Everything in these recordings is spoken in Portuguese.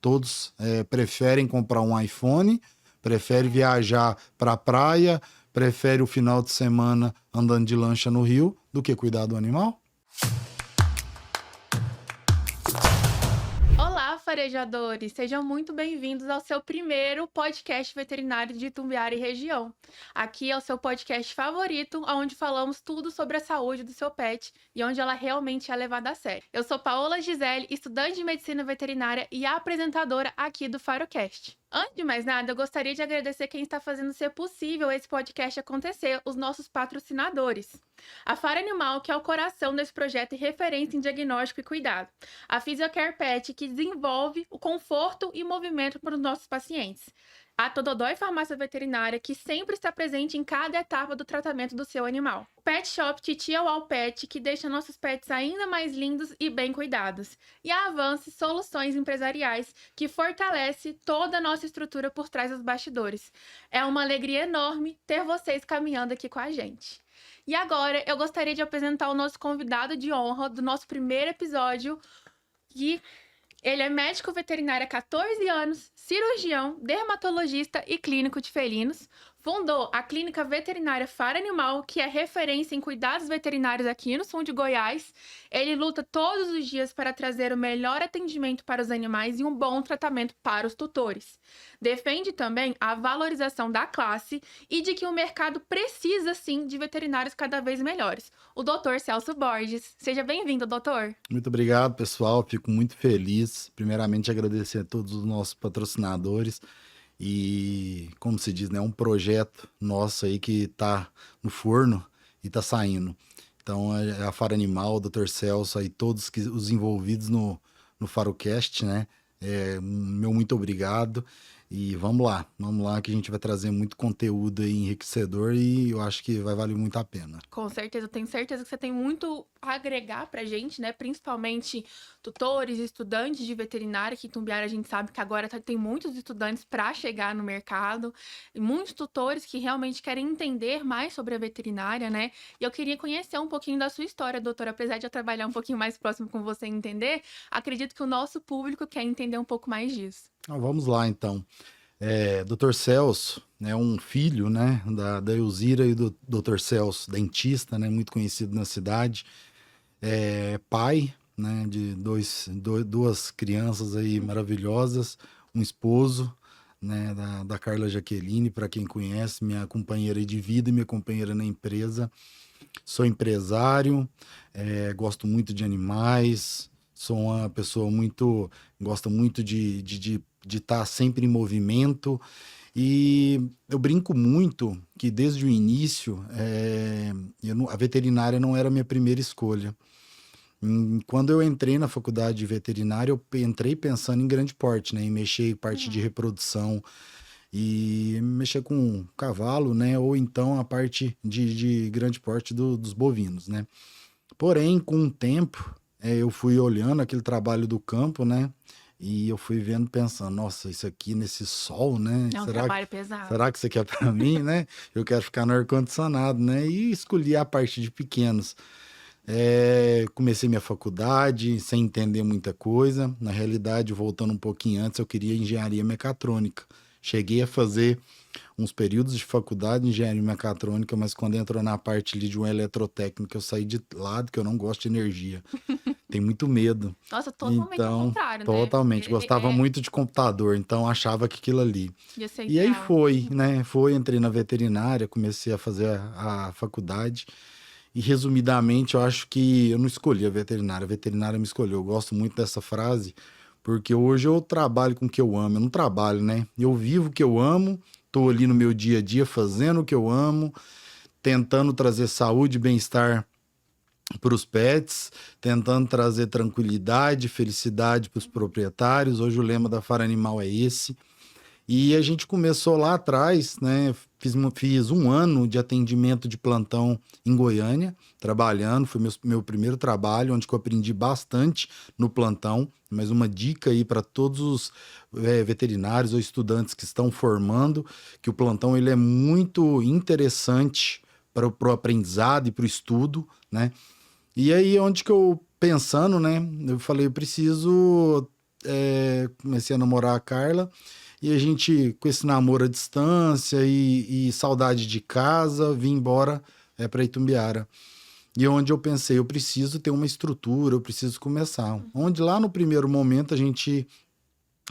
Todos preferem comprar um iPhone, preferem viajar para a praia, preferem o final de semana andando de lancha no rio do que cuidar do animal? Olá, farejadores! Sejam muito bem-vindos ao seu primeiro podcast veterinário de Itumbiara e região. Aqui é o seu podcast favorito, onde falamos tudo sobre a saúde do seu pet e onde ela realmente é levada a sério. Eu sou Paola Gisele, estudante de medicina veterinária e apresentadora aqui do Farocast. Antes de mais nada, eu gostaria de agradecer quem está fazendo ser possível esse podcast acontecer, os nossos patrocinadores. A Fara Animal, que é o coração desse projeto e referência em diagnóstico e cuidado. A Physiocare Pet, que desenvolve o conforto e movimento para os nossos pacientes. A Tododói Farmácia Veterinária, que sempre está presente em cada etapa do tratamento do seu animal. O Pet Shop Titia Wow Pet, que deixa nossos pets ainda mais lindos e bem cuidados. E a Avance Soluções Empresariais, que fortalece toda a nossa estrutura por trás dos bastidores. É uma alegria enorme ter vocês caminhando aqui com a gente. E agora eu gostaria de apresentar o nosso convidado de honra do nosso primeiro episódio, que ele é médico veterinário há 14 anos, cirurgião, dermatologista e clínico de felinos. Fundou a Clínica Veterinária Fara Animal, que é referência em cuidados veterinários aqui no sul de Goiás. Ele luta todos os dias para trazer o melhor atendimento para os animais e um bom tratamento para os tutores. Defende também a valorização da classe e de que o mercado precisa, sim, de veterinários cada vez melhores. O Dr. Celso Borges. Seja bem-vindo, doutor. Muito obrigado, pessoal. Fico muito feliz. Primeiramente, agradecer a todos os nossos patrocinadores. E, como se diz, né, um projeto nosso aí que está no forno e está saindo. Então, a Fara Animal, o Dr. Celso, aí todos os envolvidos no Farocast, né? Meu muito obrigado. E vamos lá que a gente vai trazer muito conteúdo aí enriquecedor e eu acho que vai valer muito a pena. Com certeza, eu tenho certeza que você tem muito a agregar pra gente, né? Principalmente tutores, estudantes de veterinária, que em Itumbiara a gente sabe que agora tem muitos estudantes para chegar no mercado, e muitos tutores que realmente querem entender mais sobre a veterinária, né? E eu queria conhecer um pouquinho da sua história, doutora. Apesar de eu trabalhar um pouquinho mais próximo com você e entender, acredito que o nosso público quer entender um pouco mais disso. Então, vamos lá, então. Dr. Celso é um filho, né, da Elzira e do Dr. Celso, dentista, né, muito conhecido na cidade. Pai, né, de duas crianças aí maravilhosas, um esposo, né, da Carla Jaqueline, para quem conhece, minha companheira de vida e minha companheira na empresa. Sou empresário, gosto muito de animais, sou uma pessoa gosta muito de estar sempre em movimento. E eu brinco muito que desde o início, a veterinária não era a minha primeira escolha. Quando eu entrei na faculdade de veterinária, eu entrei pensando em grande porte, né? Em mexer em parte de Uhum. reprodução e mexer com cavalo, né? Ou então a parte de grande porte dos bovinos, né? Porém, com o tempo, eu fui olhando aquele trabalho do campo, né? E eu fui vendo, pensando, nossa, isso aqui nesse sol, né? É um Será, trabalho pesado. será que isso aqui é para mim, né? Eu quero ficar no ar-condicionado, né? E escolhi a parte de pequenos. Comecei minha faculdade sem entender muita coisa. Na realidade, voltando um pouquinho antes, eu queria engenharia mecatrônica. Cheguei a fazer uns períodos de faculdade de engenharia mecatrônica, mas quando entrou na parte ali de uma eletrotécnica, eu saí de lado, que eu não gosto de energia. Tenho muito medo. Nossa, totalmente ao Então, contrário, né? totalmente. Gostava muito de computador, então achava que aquilo ali. Ia ser E aí ideal. foi, né? Entrei na veterinária, comecei a fazer a faculdade. E resumidamente, eu acho que eu não escolhi a veterinária me escolheu. Eu gosto muito dessa frase, porque hoje eu trabalho com o que eu amo. Eu não trabalho, né? Eu vivo o que eu amo, tô ali no meu dia a dia fazendo o que eu amo, tentando trazer saúde e bem-estar para os pets, tentando trazer tranquilidade, felicidade para os proprietários. Hoje o lema da Fara Animal é esse. E a gente começou lá atrás, né? Fiz um ano de atendimento de plantão em Goiânia, trabalhando. Foi meu primeiro trabalho, onde eu aprendi bastante no plantão. Mas uma dica aí para todos os veterinários ou estudantes que estão formando, que o plantão ele é muito interessante para o aprendizado e para o estudo, né? E aí, onde que eu pensando, né? Eu falei, eu preciso comecei a namorar a Carla, e a gente, com esse namoro à distância e saudade de casa, vim embora para Itumbiara. E onde eu pensei, eu preciso ter uma estrutura, eu preciso começar. Onde lá no primeiro momento a gente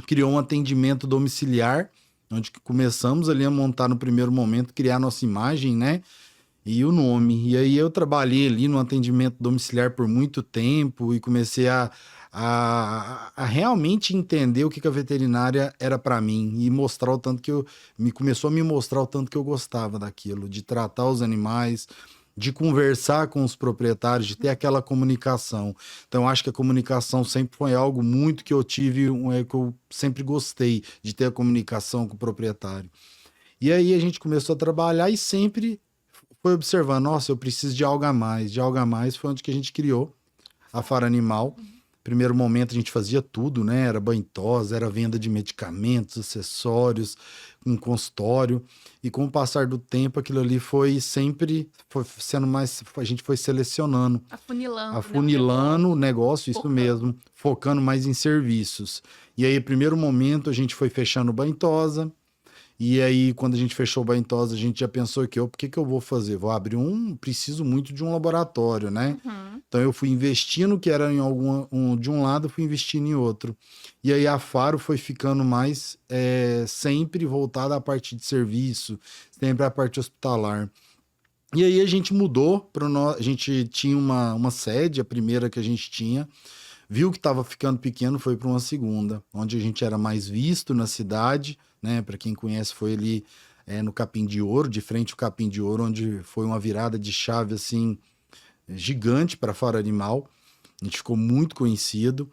criou um atendimento domiciliar, onde começamos ali a montar no primeiro momento, criar nossa imagem, né? E o nome. E aí eu trabalhei ali no atendimento domiciliar por muito tempo e comecei a realmente entender o que a veterinária era para mim e mostrar o tanto que começou a me mostrar o tanto que eu gostava daquilo, de tratar os animais, de conversar com os proprietários, de ter aquela comunicação. Então, acho que a comunicação sempre foi algo muito que eu tive, que eu sempre gostei de ter a comunicação com o proprietário. E aí a gente começou a trabalhar e sempre foi observando, nossa, eu preciso de algo a mais. De algo a mais foi onde que a gente criou a Faro Animal. Primeiro momento a gente fazia tudo, né? Era banho e tosa, era venda de medicamentos, acessórios, um consultório. E com o passar do tempo, aquilo ali foi sendo mais... A gente foi selecionando. Afunilando o negócio, isso mesmo. Focando mais em serviços. E aí, primeiro momento, a gente foi fechando banho e tosa. E aí, quando a gente fechou o banho e tosa, a gente já pensou que por que eu vou fazer? Vou abrir preciso muito de um laboratório, né? Então eu fui investindo, que era de um lado, fui investindo em outro. E aí a Faro foi ficando mais sempre voltada à parte de serviço, sempre à parte hospitalar. E aí a gente mudou, a gente tinha uma sede, a primeira que a gente tinha, viu que estava ficando pequeno, foi para uma segunda, onde a gente era mais visto na cidade, né? Para quem conhece, foi ali no Capim de Ouro, de frente ao Capim de Ouro, onde foi uma virada de chave assim gigante para Faro Animal. A gente ficou muito conhecido.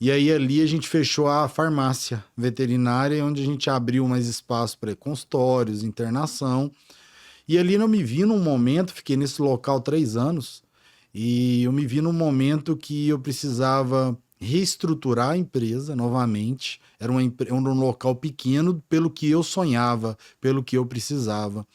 E aí ali a gente fechou a farmácia veterinária, onde a gente abriu mais espaço para consultórios, internação. E ali eu me vi num momento, fiquei nesse local 3 anos, e eu me vi num momento que eu precisava reestruturar a empresa novamente. Era um local pequeno pelo que eu sonhava, pelo que eu precisava.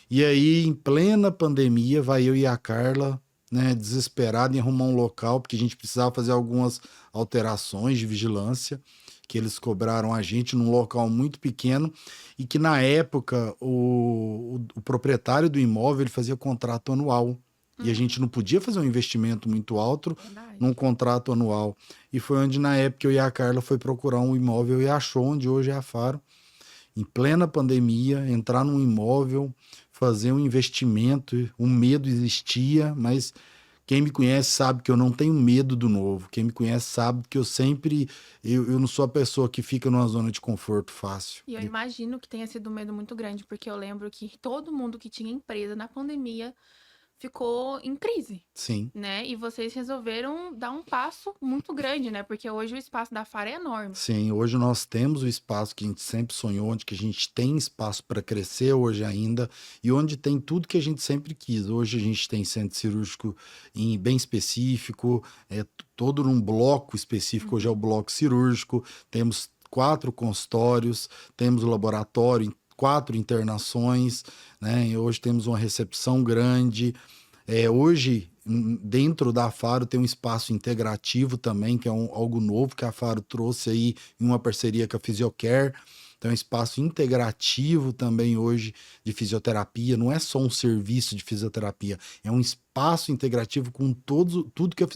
E aí, em plena pandemia, vai eu e a Carla, né, desesperado em arrumar um local, porque a gente precisava fazer algumas alterações de vigilância, que eles cobraram a gente num local muito pequeno, e que na época o proprietário do imóvel ele fazia contrato anual. E a gente não podia fazer um investimento muito alto num contrato anual. E foi onde, na época, eu e a Carla foi procurar um imóvel e achou onde hoje é a Faro. Em plena pandemia, entrar num imóvel, fazer um investimento, o medo existia, mas quem me conhece sabe que eu não tenho medo do novo. Quem me conhece sabe que eu não sou a pessoa que fica numa zona de conforto fácil. E eu imagino que tenha sido um medo muito grande, porque eu lembro que todo mundo que tinha empresa na pandemia ficou em crise. Sim. Né? E vocês resolveram dar um passo muito grande, né? Porque hoje o espaço da Faro é enorme. Sim, hoje nós temos o espaço que a gente sempre sonhou, onde que a gente tem espaço para crescer hoje ainda, e onde tem tudo que a gente sempre quis. Hoje a gente tem centro cirúrgico bem específico, todo num bloco específico, hoje é o bloco cirúrgico, temos 4 consultórios, temos o laboratório, 4 internações, né? E hoje temos uma recepção grande. Hoje, dentro da Faro, tem um espaço integrativo também, que é algo novo que a Faro trouxe aí em uma parceria com a Fisiocare. Então, é um espaço integrativo também hoje de fisioterapia. Não é só um serviço de fisioterapia, é um espaço integrativo com tudo que a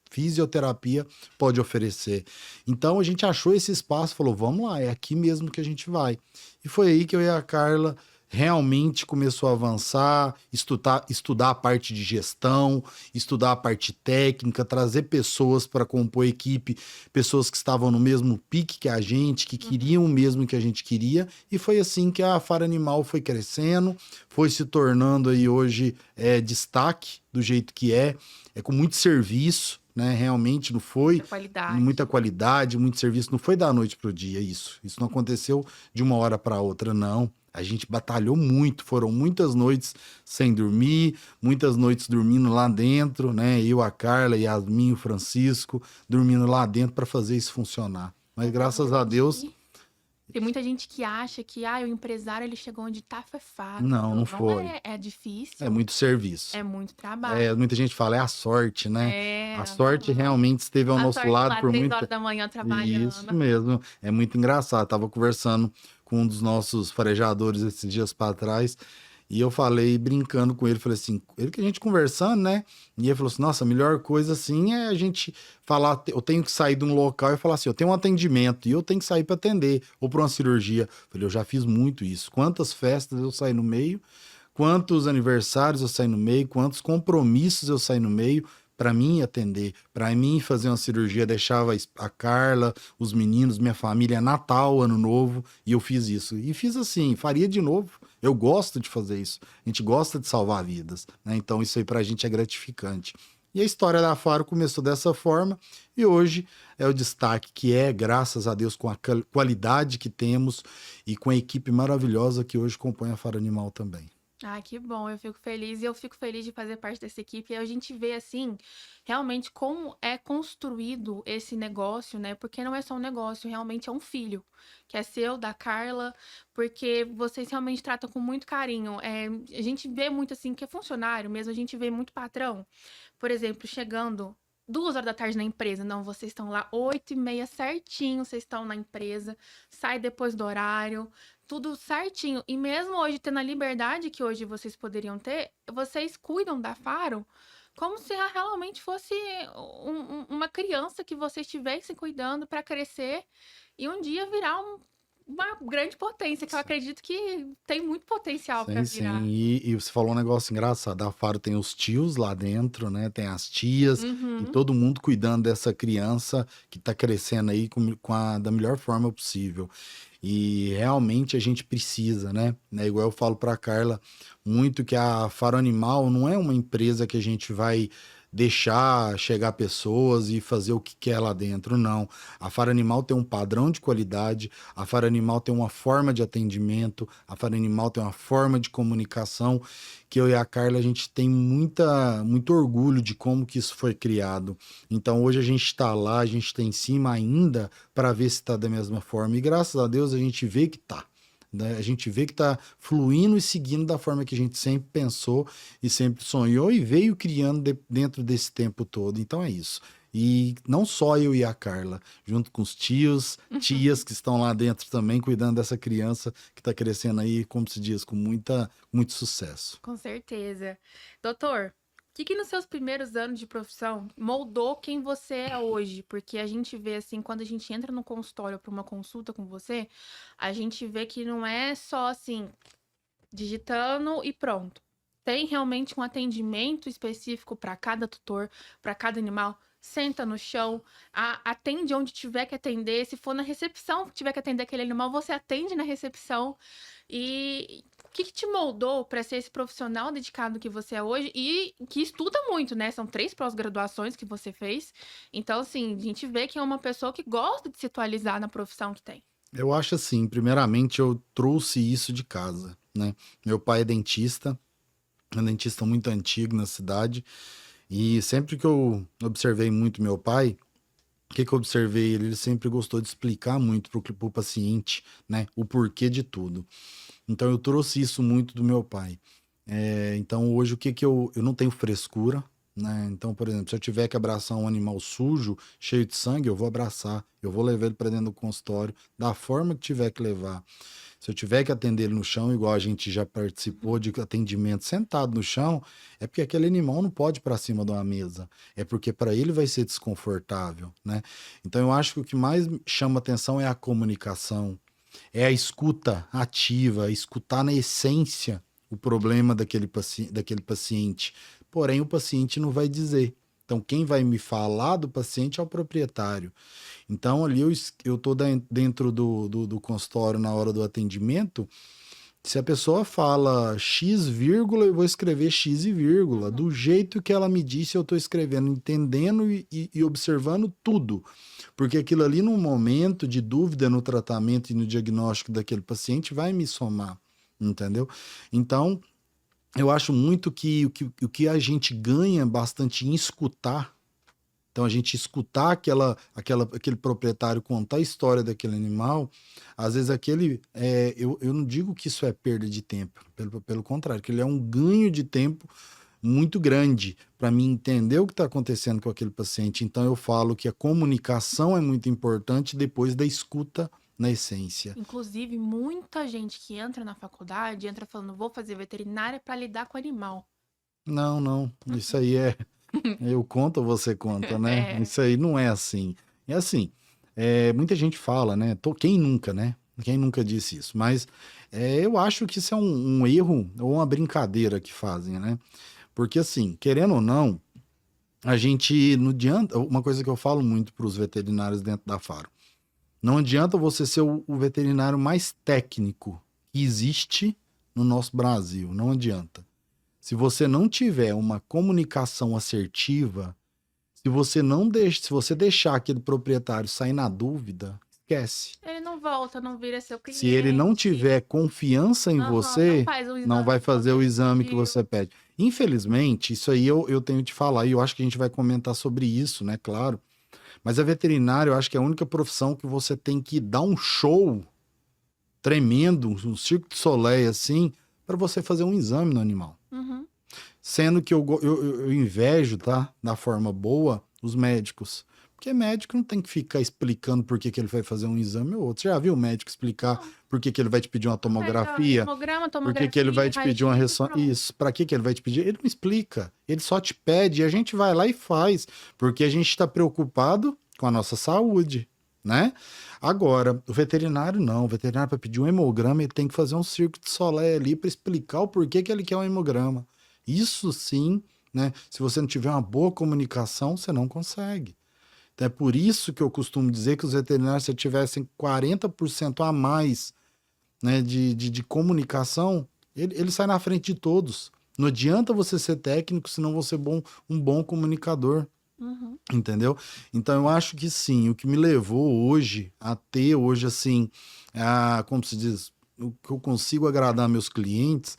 fisioterapia pode oferecer. Então a gente achou esse espaço, falou, vamos lá, é aqui mesmo que a gente vai. E foi aí que eu e a Carla realmente começou a avançar, estudar a parte de gestão, estudar a parte técnica, trazer pessoas para compor a equipe, pessoas que estavam no mesmo pique que a gente, que queriam o mesmo que a gente queria, e foi assim que a Faro Animal foi crescendo, foi se tornando aí hoje destaque do jeito que é com muito serviço, né? Realmente não foi muita qualidade, muito serviço, não foi da noite pro dia isso não aconteceu de uma hora para outra, não. A gente batalhou muito, foram muitas noites sem dormir, muitas noites dormindo lá dentro, né? Eu, a Carla, Yasmin, o Francisco, dormindo lá dentro para fazer isso funcionar. Mas graças a Deus Tem muita gente que acha que o empresário ele chegou onde tá foi fácil. Não, não Não foi. é, é É difícil, muito serviço. é muito trabalho. Muita gente fala, é a sorte, né? A sorte Aham. realmente esteve ao A nosso sorte lado lá, por 3 horas muita. da manhã Isso trabalhando. mesmo. É muito engraçado. Tava conversando com um dos nossos farejadores esses dias para trás. E eu falei, brincando com ele, falei assim, ele que a gente conversando, né? E ele falou assim: nossa, a melhor coisa assim é a gente falar, eu tenho que sair de um local e falar assim, eu tenho um atendimento e eu tenho que sair para atender, ou para uma cirurgia. Eu falei, eu já fiz muito isso. Quantas festas eu saí no meio, quantos aniversários eu saí no meio, quantos compromissos eu saí no meio para mim atender, para mim fazer uma cirurgia, deixava a Carla, os meninos, minha família, Natal, Ano Novo, e eu fiz isso. E fiz assim, faria de novo. Eu gosto de fazer isso. A gente gosta de salvar vidas, né? Então isso aí pra gente é gratificante. E a história da Faro começou dessa forma e hoje é o destaque que é, graças a Deus, com a qualidade que temos e com a equipe maravilhosa que hoje compõe a Faro Animal também. Que bom, eu fico feliz. E eu fico feliz de fazer parte dessa equipe. E a gente vê, assim, realmente como é construído esse negócio, né? Porque não é só um negócio, realmente é um filho, que é seu, da Carla, porque vocês realmente tratam com muito carinho. A gente vê muito, assim, que é funcionário mesmo, a gente vê muito patrão, por exemplo, chegando 2 horas da tarde na empresa. Não, vocês estão lá 8h30 certinho, vocês estão na empresa, sai depois do horário, tudo certinho. E mesmo hoje, tendo a liberdade que hoje vocês poderiam ter, vocês cuidam da Faro como se ela realmente fosse uma criança que vocês estivessem cuidando para crescer e um dia virar uma grande potência, que eu acredito que tem muito potencial para Sim, sim. virar. E você falou um negócio engraçado. A Faro tem os tios lá dentro, né? Tem as tias e Uhum. todo mundo cuidando dessa criança que tá crescendo aí da melhor forma possível. E realmente a gente precisa, né? Igual eu falo pra Carla muito que a Faro Animal não é uma empresa que a gente vai deixar chegar pessoas e fazer o que quer lá dentro, não. A Faro Animal tem um padrão de qualidade, a Faro Animal tem uma forma de atendimento, a Faro Animal tem uma forma de comunicação que eu e a Carla a gente tem muito orgulho de como que isso foi criado. Então hoje a gente está lá, a gente está em cima ainda para ver se está da mesma forma. E graças a Deus a gente vê que tá. Né? A gente vê que está fluindo e seguindo da forma que a gente sempre pensou e sempre sonhou e veio criando dentro desse tempo todo. Então é isso. E não só eu e a Carla, junto com os tios, tias que estão lá dentro também, cuidando dessa criança que está crescendo aí, como se diz, com muito sucesso. Com certeza. Doutor, o que nos seus primeiros anos de profissão moldou quem você é hoje? Porque a gente vê assim, quando a gente entra no consultório para uma consulta com você, a gente vê que não é só assim, digitando e pronto. Tem realmente um atendimento específico para cada tutor, para cada animal. Senta no chão, atende onde tiver que atender. Se for na recepção que tiver que atender aquele animal, você atende na recepção. E o que te moldou para ser esse profissional dedicado que você é hoje e que estuda muito, né? São 3 pós-graduações que você fez. Então, assim, a gente vê que é uma pessoa que gosta de se atualizar na profissão que tem. Eu acho assim, primeiramente eu trouxe isso de casa, né? Meu pai é um dentista muito antigo na cidade, e sempre que eu observei muito meu pai, o que que eu observei ele? Ele sempre gostou de explicar muito pro paciente, né? O porquê de tudo. Então eu trouxe isso muito do meu pai. Então hoje o que que eu não tenho frescura, né? Então, por exemplo, se eu tiver que abraçar um animal sujo, cheio de sangue, eu vou abraçar, eu vou levar ele para dentro do consultório, da forma que tiver que levar. Se eu tiver que atender ele no chão, igual a gente já participou de atendimento sentado no chão, é porque aquele animal não pode ir para cima de uma mesa. É porque para ele vai ser desconfortável, né? Então eu acho que o que mais chama atenção é a comunicação, é a escuta ativa, escutar na essência o problema daquele paciente. Porém, o paciente não vai dizer. Então, quem vai me falar do paciente é o proprietário. Então, ali eu estou dentro do consultório na hora do atendimento. Se a pessoa fala X, vírgula, eu vou escrever X e vírgula. Uhum. Do jeito que ela me disse, eu estou escrevendo, entendendo e observando tudo. Porque aquilo ali, num momento de dúvida no tratamento e no diagnóstico daquele paciente, vai me somar, entendeu? Então, eu acho muito que o que a gente ganha bastante em escutar Então, a gente escutar aquele proprietário contar a história daquele animal, às vezes eu não digo que isso é perda de tempo, pelo contrário, que ele é um ganho de tempo muito grande para mim entender o que está acontecendo com aquele paciente. Então, eu falo que a comunicação é muito importante depois da escuta na essência. Inclusive, muita gente que entra na faculdade entra falando, vou fazer veterinária para lidar com animal. Não, isso aí eu conto ou você conta, né? É. Isso aí não é assim. É assim, muita gente fala, né? Quem nunca, né? Quem nunca disse isso? Mas eu acho que isso é um erro ou uma brincadeira que fazem, né? Porque assim, querendo ou não, a gente não adianta. Uma coisa que eu falo muito para os veterinários dentro da Faro: não adianta você ser o veterinário mais técnico que existe no nosso Brasil. Não adianta. Se você não tiver uma comunicação assertiva, se você deixar aquele proprietário sair na dúvida, esquece. Ele não volta, não vira seu cliente. Se ele não tiver confiança em você, não vai fazer o exame que você pede. Infelizmente, isso aí eu tenho que te falar, e eu acho que a gente vai comentar sobre isso, né? Claro. Mas a veterinária, eu acho que é a única profissão que você tem que dar um show tremendo, um circo de soleil assim, para você fazer um exame no animal. Uhum. Sendo que eu invejo, tá? Da forma boa, os médicos. Porque médico não tem que ficar explicando por que ele vai fazer um exame ou outro. Você já viu o médico explicar por que ele vai te pedir uma tomografia? Por que ele vai te pedir uma ressonância? Isso, para que ele vai te pedir? Ele não explica. Ele só te pede e a gente vai lá e faz. Porque a gente está preocupado com a nossa saúde, né? Agora, o veterinário não. O veterinário, para pedir um hemograma, ele tem que fazer um circo de soleil ali para explicar o porquê que ele quer um hemograma. Isso sim, né? Se você não tiver uma boa comunicação, você não consegue. Então é por isso que eu costumo dizer que os veterinários, se tivessem 40% a mais, né, de comunicação, ele sai na frente de todos. Não adianta você ser técnico se não você um bom comunicador. Uhum. Entendeu? Então eu acho que sim, o que me levou hoje a ter hoje assim, como se diz, o que eu consigo agradar meus clientes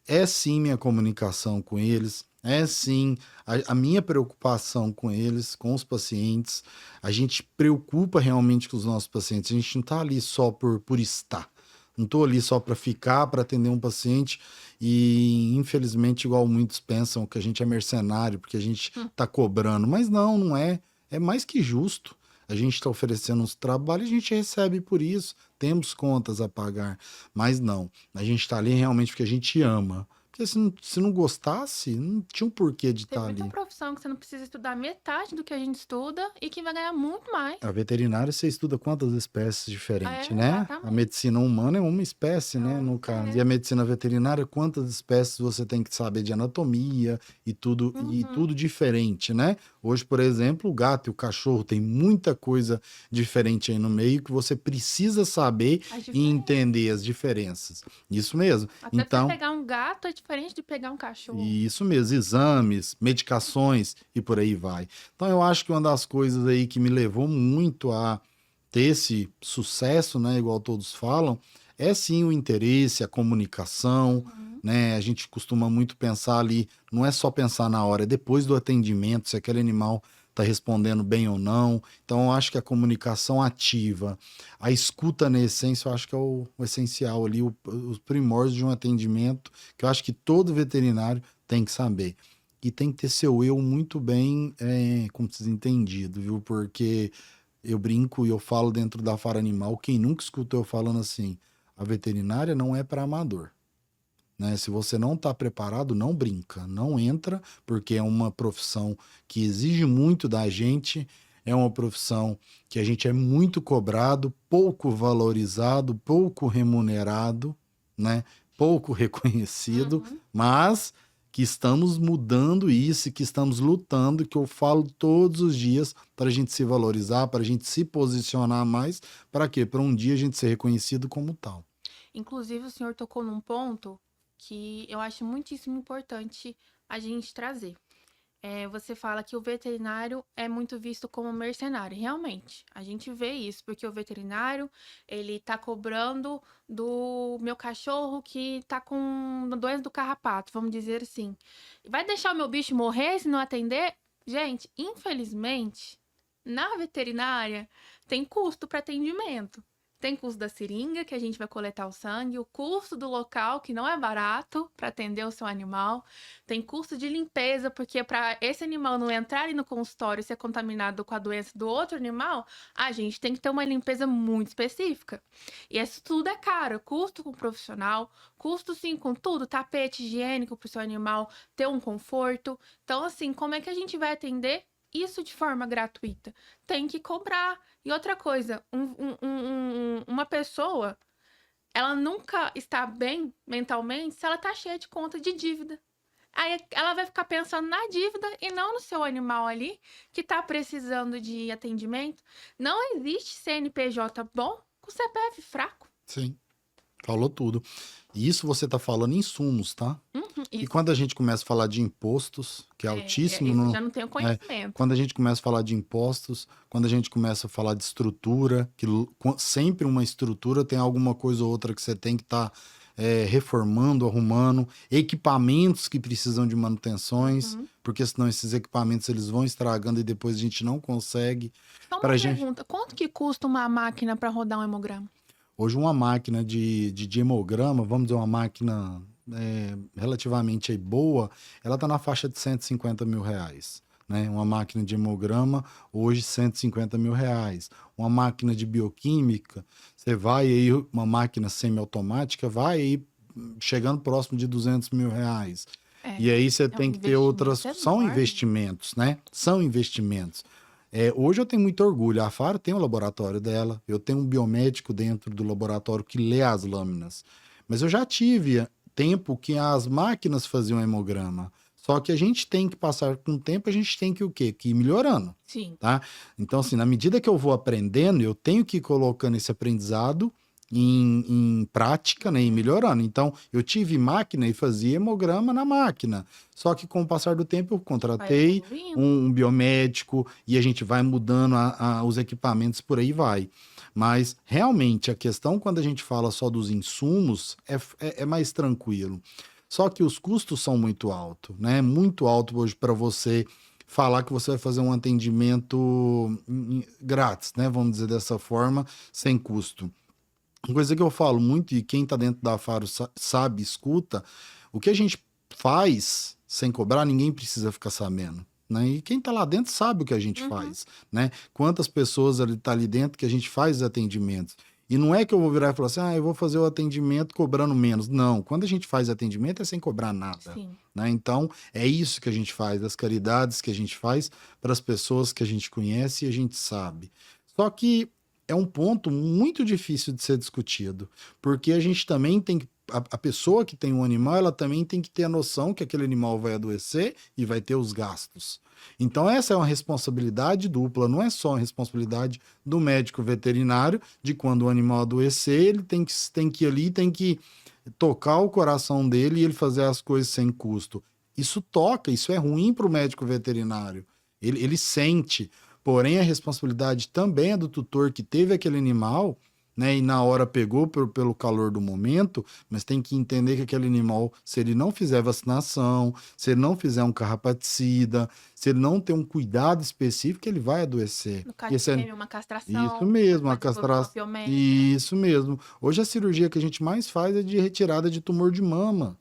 é sim minha comunicação com eles, é sim a minha preocupação com eles, com os pacientes. A gente preocupa realmente com os nossos pacientes, a gente não está ali só por estar. Não estou ali só para ficar, para atender um paciente e, infelizmente, igual muitos pensam, que a gente é mercenário, porque a gente está cobrando. Mas não é. É mais que justo. A gente está oferecendo uns trabalhos e a gente recebe por isso. Temos contas a pagar. Mas não. A gente está ali realmente porque a gente ama. Porque se não gostasse, não tinha um porquê de Tem estar muita ali. profissão que você não precisa estudar metade do que a gente estuda e que vai ganhar muito mais. A veterinária, você estuda quantas espécies diferentes, né? A Exatamente. medicina humana é uma espécie, É né, uma no caso. espécie. E a medicina veterinária, quantas espécies você tem que saber de anatomia e tudo diferente, né? Hoje, por exemplo, o gato e o cachorro tem muita coisa diferente aí no meio que você precisa saber As e diferenças. entender as diferenças. Isso mesmo. Até você Então, pegar um gato é diferente de pegar um cachorro. isso mesmo, exames, medicações e por aí vai. Então eu acho que uma das coisas aí que me levou muito a ter esse sucesso, né, igual todos falam, é sim o interesse, a comunicação, né? A gente costuma muito pensar ali, não é só pensar na hora, é depois do atendimento, se aquele animal está respondendo bem ou não. Então eu acho que a comunicação ativa, a escuta na essência, eu acho que é o essencial ali, os primórdios de um atendimento, que eu acho que todo veterinário tem que saber. E tem que ter seu eu muito bem, como se diz, entendido, viu? Porque eu brinco e eu falo dentro da Fara Animal, quem nunca escutou eu falando assim, a veterinária não é para amador. Né? Se você não está preparado, não brinca, não entra, porque é uma profissão que exige muito da gente, é uma profissão que a gente é muito cobrado, pouco valorizado, pouco remunerado, né? Pouco reconhecido, mas que estamos mudando isso, que estamos lutando, que eu falo todos os dias para a gente se valorizar, para a gente se posicionar mais, para quê? Para um dia a gente ser reconhecido como tal. Inclusive, o senhor tocou num ponto que eu acho muitíssimo importante a gente trazer. Você fala que o veterinário é muito visto como mercenário. Realmente, a gente vê isso, porque o veterinário, ele tá cobrando do meu cachorro que tá com doença do carrapato, vamos dizer assim. Vai deixar o meu bicho morrer se não atender? Gente, infelizmente, na veterinária tem custo para atendimento. Tem custo da seringa, que a gente vai coletar o sangue, o custo do local, que não é barato para atender o seu animal. Tem custo de limpeza, porque para esse animal não entrar ali no consultório e ser contaminado com a doença do outro animal, a gente tem que ter uma limpeza muito específica. E isso tudo é caro, custo com o profissional, custo sim com tudo, tapete higiênico para o seu animal ter um conforto. Então, assim, como é que a gente vai atender isso de forma gratuita? Tem que cobrar. E outra coisa, uma pessoa, ela nunca está bem mentalmente se ela está cheia de conta de dívida. Aí ela vai ficar pensando na dívida e não no seu animal ali, que está precisando de atendimento. Não existe CNPJ bom com CPF fraco. Sim, falou tudo. E isso você está falando em insumos, tá? E Isso, quando a gente começa a falar de impostos, que é altíssimo, isso eu já não tenho conhecimento. quando a gente começa a falar de impostos, quando a gente começa a falar de estrutura, que sempre uma estrutura tem alguma coisa ou outra que você tem que estar reformando, arrumando, equipamentos que precisam de manutenções, porque senão esses equipamentos eles vão estragando e depois a gente não consegue. Só Pra uma gente, pergunta, quanto que custa uma máquina para rodar um hemograma? hoje uma máquina de hemograma, vamos dizer uma máquina relativamente aí boa, ela está na faixa de R$ 150 mil. Né? Uma máquina de hemograma, hoje R$ 150 mil. Uma máquina de bioquímica, você vai aí, uma máquina semiautomática, vai aí chegando próximo de R$ 200 mil. E aí você tem que ter outras. São enorme. investimentos, né? São investimentos. Hoje eu tenho muito orgulho. A Faro tem o laboratório dela, eu tenho um biomédico dentro do laboratório que lê as lâminas. Mas eu já tive tempo que as máquinas faziam hemograma. Só que a gente tem que passar com o tempo, a gente tem que o quê? Que ir melhorando, Sim. tá? Então, assim, na medida que eu vou aprendendo, eu tenho que ir colocando esse aprendizado em prática, né, e melhorando. Então, eu tive máquina e fazia hemograma na máquina. Só que com o passar do tempo eu contratei um biomédico e a gente vai mudando os equipamentos, por aí vai. Mas, realmente, a questão quando a gente fala só dos insumos é mais tranquilo. Só que os custos são muito altos, né? Muito alto hoje para você falar que você vai fazer um atendimento grátis, né? Vamos dizer dessa forma, sem custo. Uma coisa que eu falo muito, e quem está dentro da Faro sabe, escuta, o que a gente faz sem cobrar, ninguém precisa ficar sabendo. Né? E quem está lá dentro sabe o que a gente faz. Né? Quantas pessoas estão ali dentro que a gente faz os atendimentos. E não é que eu vou virar e falar assim, eu vou fazer o atendimento cobrando menos. Não, quando a gente faz atendimento é sem cobrar nada. Né? Então, é isso que a gente faz, as caridades que a gente faz para as pessoas que a gente conhece e a gente sabe. Só que é um ponto muito difícil de ser discutido, porque a gente também tem que, a pessoa que tem um animal, ela também tem que ter a noção que aquele animal vai adoecer e vai ter os gastos. Então essa é uma responsabilidade dupla, não é só a responsabilidade do médico veterinário, de quando o animal adoecer, ele tem que ir ali, tem que tocar o coração dele e ele fazer as coisas sem custo. Isso toca, isso é ruim para o médico veterinário. Ele sente. Porém, a responsabilidade também é do tutor que teve aquele animal, né, e na hora pegou pelo calor do momento, mas tem que entender que aquele animal, se ele não fizer vacinação, se ele não fizer um carrapaticida, se ele não ter um cuidado específico, ele vai adoecer. No caso, uma castração. Isso mesmo, a castração. Isso mesmo. Hoje a cirurgia que a gente mais faz é de retirada de tumor de mama.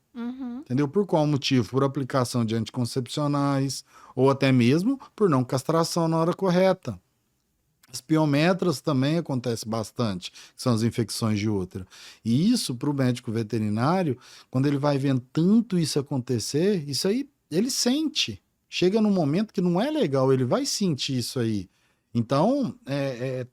Entendeu? Por qual motivo? Por aplicação de anticoncepcionais ou até mesmo por não castração na hora correta. As piometras também acontece bastante, que são as infecções de útero. E isso, para o médico veterinário, quando ele vai vendo tanto isso acontecer, isso aí ele sente. Chega num momento que não é legal, ele vai sentir isso aí. Então,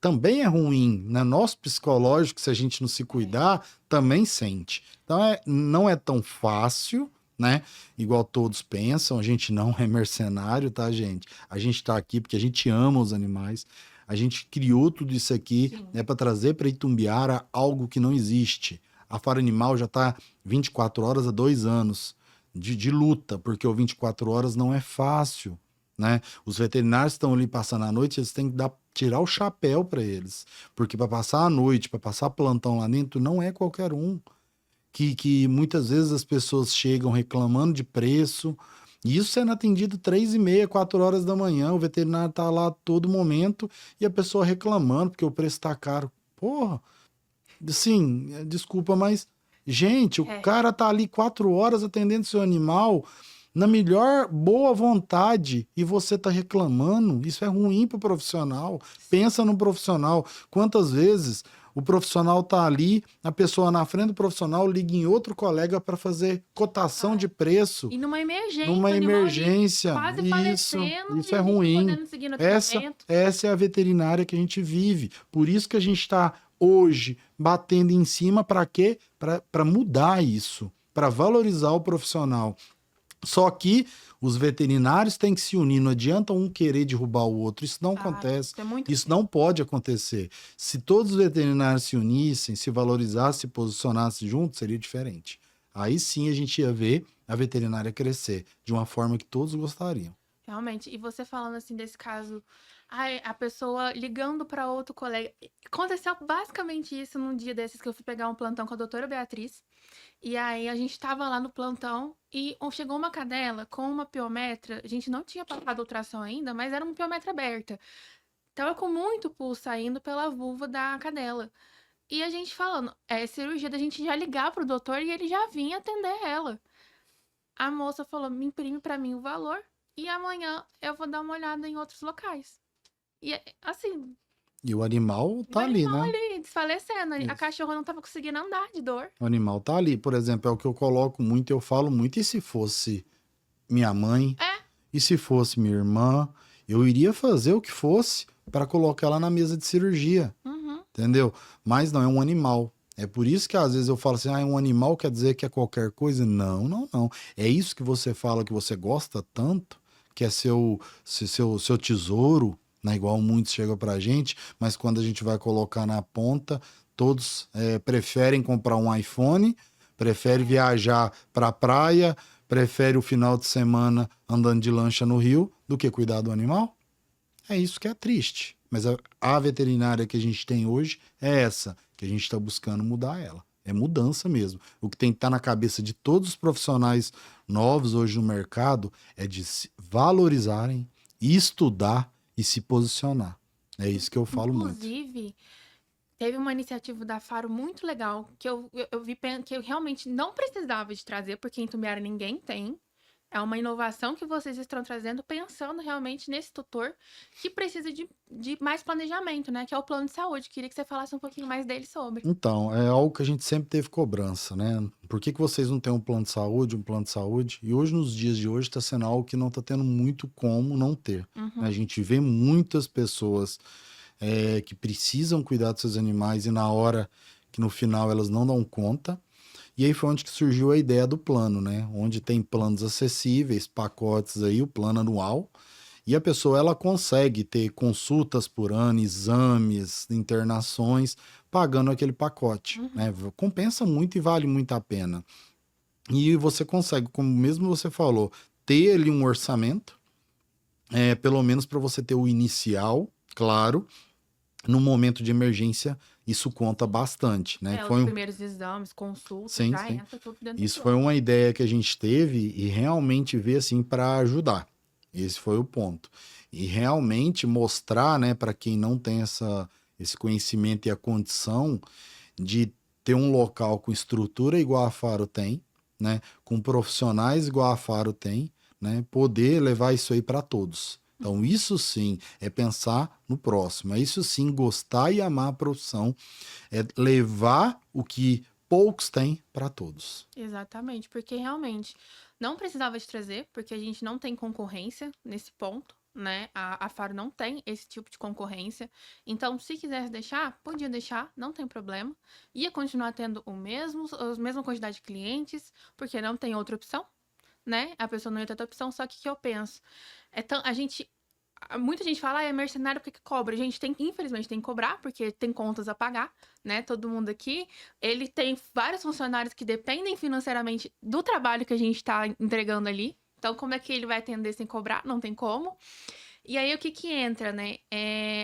também é ruim, né? Nosso psicológico, se a gente não se cuidar, também sente. Então, não é tão fácil, né? Igual todos pensam, a gente não é mercenário, tá, gente? A gente tá aqui porque a gente ama os animais. A gente criou tudo isso aqui para trazer para Itumbiara algo que não existe. A Faro Animal já está 24 horas há 2 anos de luta, porque o 24 horas não é fácil. Né? Os veterinários estão ali passando a noite, eles têm que tirar o chapéu para eles, porque para passar a noite, para passar plantão lá dentro, não é qualquer um. Que muitas vezes as pessoas chegam reclamando de preço, E isso sendo atendido 3h30, 4 horas da manhã, o veterinário tá lá a todo momento e a pessoa reclamando porque o preço tá caro. Porra, assim, desculpa, mas, gente, o É. cara tá ali 4 horas atendendo seu animal na melhor boa vontade e você tá reclamando. Isso é ruim pro profissional. Pensa no profissional. Quantas vezes o profissional tá ali, a pessoa na frente do profissional liga em outro colega para fazer cotação de preço. E numa Numa emergência, o animal ali emergência, quase isso falecendo e é a gente não ruim. podendo seguir no Essa, tratamento. essa é a veterinária que a gente vive. Por isso que a gente está hoje batendo em cima para quê? Para mudar isso, para valorizar o profissional. Só que os veterinários têm que se unir, não adianta um querer derrubar o outro, isso não acontece, Isso é muito isso não pode acontecer. Se todos os veterinários se unissem, se valorizassem, se posicionassem juntos, seria diferente. Aí sim a gente ia ver a veterinária crescer de uma forma que todos gostariam. Realmente. E você falando assim desse caso, ai, a pessoa ligando para outro colega. Aconteceu basicamente isso num dia desses que eu fui pegar um plantão com a doutora Beatriz. E aí a gente tava lá no plantão e chegou uma cadela com uma piometra. A gente não tinha passado ultrassom ainda, mas era uma piometra aberta. Tava com muito pulso saindo pela vulva da cadela. E a gente falando, é cirurgia da gente já ligar pro doutor e ele já vinha atender ela. A moça falou, me imprime pra mim o valor e amanhã eu vou dar uma olhada em outros locais. E assim, E o animal o tá ali, animal né? ali desfalecendo. A Isso. cachorra não tava conseguindo andar de dor. O animal tá ali, por exemplo, é o que eu coloco muito, eu falo muito. E se fosse minha mãe? É. E se fosse minha irmã? Eu iria fazer o que fosse para colocar ela na mesa de cirurgia, Uhum. entendeu? Mas não, é um animal. É por isso que às vezes eu falo assim, ah, um animal quer dizer que é qualquer coisa? Não, não, não. É isso que você fala que você gosta tanto, que é seu tesouro, né? Igual muitos chegam pra gente, mas quando a gente vai colocar na ponta, todos preferem comprar um iPhone, preferem viajar pra praia, prefere o final de semana andando de lancha no rio do que cuidar do animal? É isso que é triste. Mas a veterinária que a gente tem hoje é essa, que a gente está buscando mudar ela. É mudança mesmo. O que tem que estar na cabeça de todos os profissionais novos hoje no mercado é de se valorizarem, estudar e se posicionar. É isso que eu falo muito. Inclusive, teve uma iniciativa da Faro muito legal que eu vi que eu realmente não precisava de trazer, porque em Tumbiara ninguém tem. É uma inovação que vocês estão trazendo, pensando realmente nesse tutor que precisa de mais planejamento, né? Que é o plano de saúde. Queria que você falasse um pouquinho mais dele sobre. Então, é algo que a gente sempre teve cobrança, né? Por que vocês não têm um plano de saúde, um plano de saúde? E hoje, nos dias de hoje, está sendo algo que não está tendo muito como não ter. A Uhum. gente vê muitas pessoas que precisam cuidar dos seus animais e na hora que no final elas não dão conta. E aí foi onde que surgiu a ideia do plano, né? Onde tem planos acessíveis, pacotes aí, o plano anual. E a pessoa ela consegue ter consultas por ano, exames, internações, pagando aquele pacote, Uhum. né? Compensa muito e vale muito a pena. E você consegue, como mesmo você falou, ter ali um orçamento, pelo menos para você ter o inicial, claro, no momento de emergência, isso conta bastante, né? Os primeiros exames, consultas, Sim, já sim. entra tudo dentro do Isso foi plano. uma ideia que a gente teve e realmente veio assim para ajudar. Esse foi o ponto. E realmente mostrar, né, para quem não tem esse conhecimento e a condição de ter um local com estrutura igual a Faro tem, né, com profissionais igual a Faro tem, né, poder levar isso aí para todos. Então, isso sim é pensar no próximo, é isso sim gostar e amar a profissão, é levar o que poucos têm para todos. Exatamente, porque realmente não precisava de trazer, porque a gente não tem concorrência nesse ponto, né? A Faro não tem esse tipo de concorrência. Então, se quisesse deixar, podia deixar, não tem problema. Ia continuar tendo a mesma quantidade de clientes, porque não tem outra opção, né? A pessoa não ia ter outra opção, só que o que eu penso? Muita gente fala, é mercenário porque que cobra. A gente infelizmente tem que cobrar, porque tem contas a pagar, né? Todo mundo aqui. Ele tem vários funcionários que dependem financeiramente do trabalho que a gente tá entregando ali. Então, como é que ele vai atender sem cobrar? Não tem como. E aí, o que que entra, né?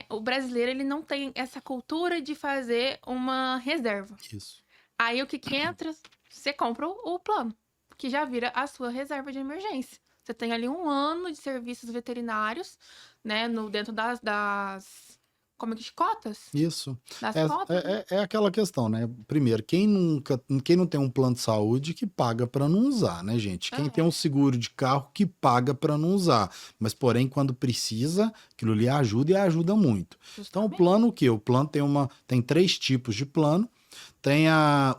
O brasileiro, ele não tem essa cultura de fazer uma reserva. Isso. Aí, o que que entra? Você compra o plano, que já vira a sua reserva de emergência. Você tem ali 1 ano de serviços veterinários, né, dentro como é que cotas? Isso. Das É, cotas, né? é aquela questão, né? Primeiro, quem não tem um plano de saúde que paga para não usar, né, gente? Quem tem um seguro de carro que paga para não usar. Mas, porém, quando precisa, aquilo lhe ajuda e ajuda muito. Então, o Justamente. plano o quê? O plano tem 3 tipos de plano. Tem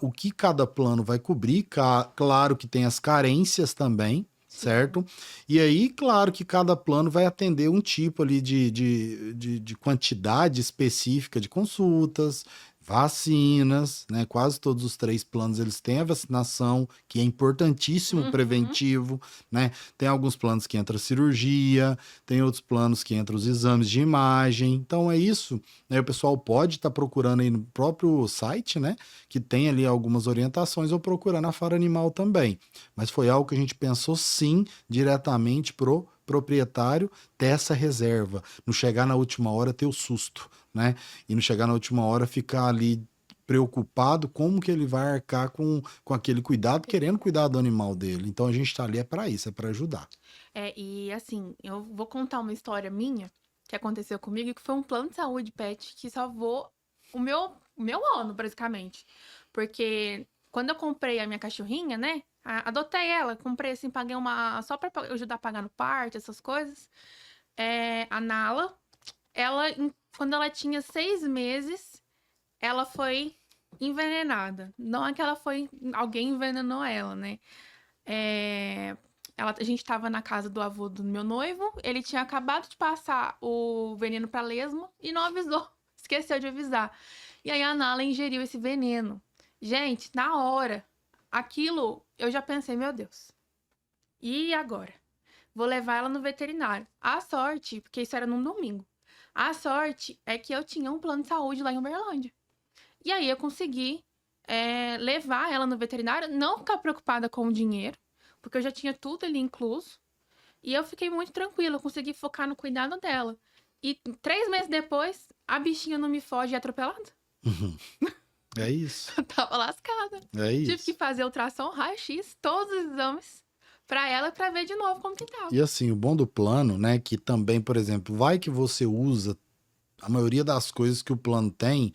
o que cada plano vai cobrir, claro que tem as carências também, Sim. certo? E aí, claro que cada plano vai atender um tipo ali de quantidade específica de consultas, vacinas, né? Quase todos os 3 planos eles têm a vacinação, que é importantíssimo preventivo, né? Tem alguns planos que entra cirurgia, tem outros planos que entra os exames de imagem. Então é isso, né? O pessoal pode estar procurando aí no próprio site, né? Que tem ali algumas orientações ou procurando na Faro Animal também. Mas foi algo que a gente pensou sim diretamente pro proprietário ter essa reserva, não chegar na última hora ter o susto, né? E não chegar na última hora ficar ali preocupado como que ele vai arcar com aquele cuidado, querendo cuidar do animal dele. Então a gente está ali para isso, é para ajudar. E assim, eu vou contar uma história minha que aconteceu comigo, que foi um plano de saúde pet que salvou o meu ano, basicamente. Porque quando eu comprei a minha cachorrinha, né? Adotei ela, comprei assim, paguei só pra ajudar a pagar no parto, essas coisas. A Nala, quando ela tinha 6 meses, ela foi envenenada. Não é que alguém envenenou ela, né? A gente tava na casa do avô do meu noivo, ele tinha acabado de passar o veneno pra lesma e não avisou, esqueceu de avisar. E aí a Nala ingeriu esse veneno. Gente, na hora, aquilo, eu já pensei, meu Deus, e agora? Vou levar ela no veterinário. A sorte, porque isso era num domingo, a sorte é que eu tinha um plano de saúde lá em Uberlândia. E aí eu consegui levar ela no veterinário, não ficar preocupada com o dinheiro, porque eu já tinha tudo ali incluso. E eu fiquei muito tranquila, eu consegui focar no cuidado dela. E 3 meses depois, a bichinha não me foge atropelada. É isso, Eu tava lascada. é Tive que isso. fazer ultrassom, raio-x, todos os exames pra ela pra ver de novo como que tava. E assim, o bom do plano, né, que também, por exemplo, vai que você usa a maioria das coisas que o plano tem,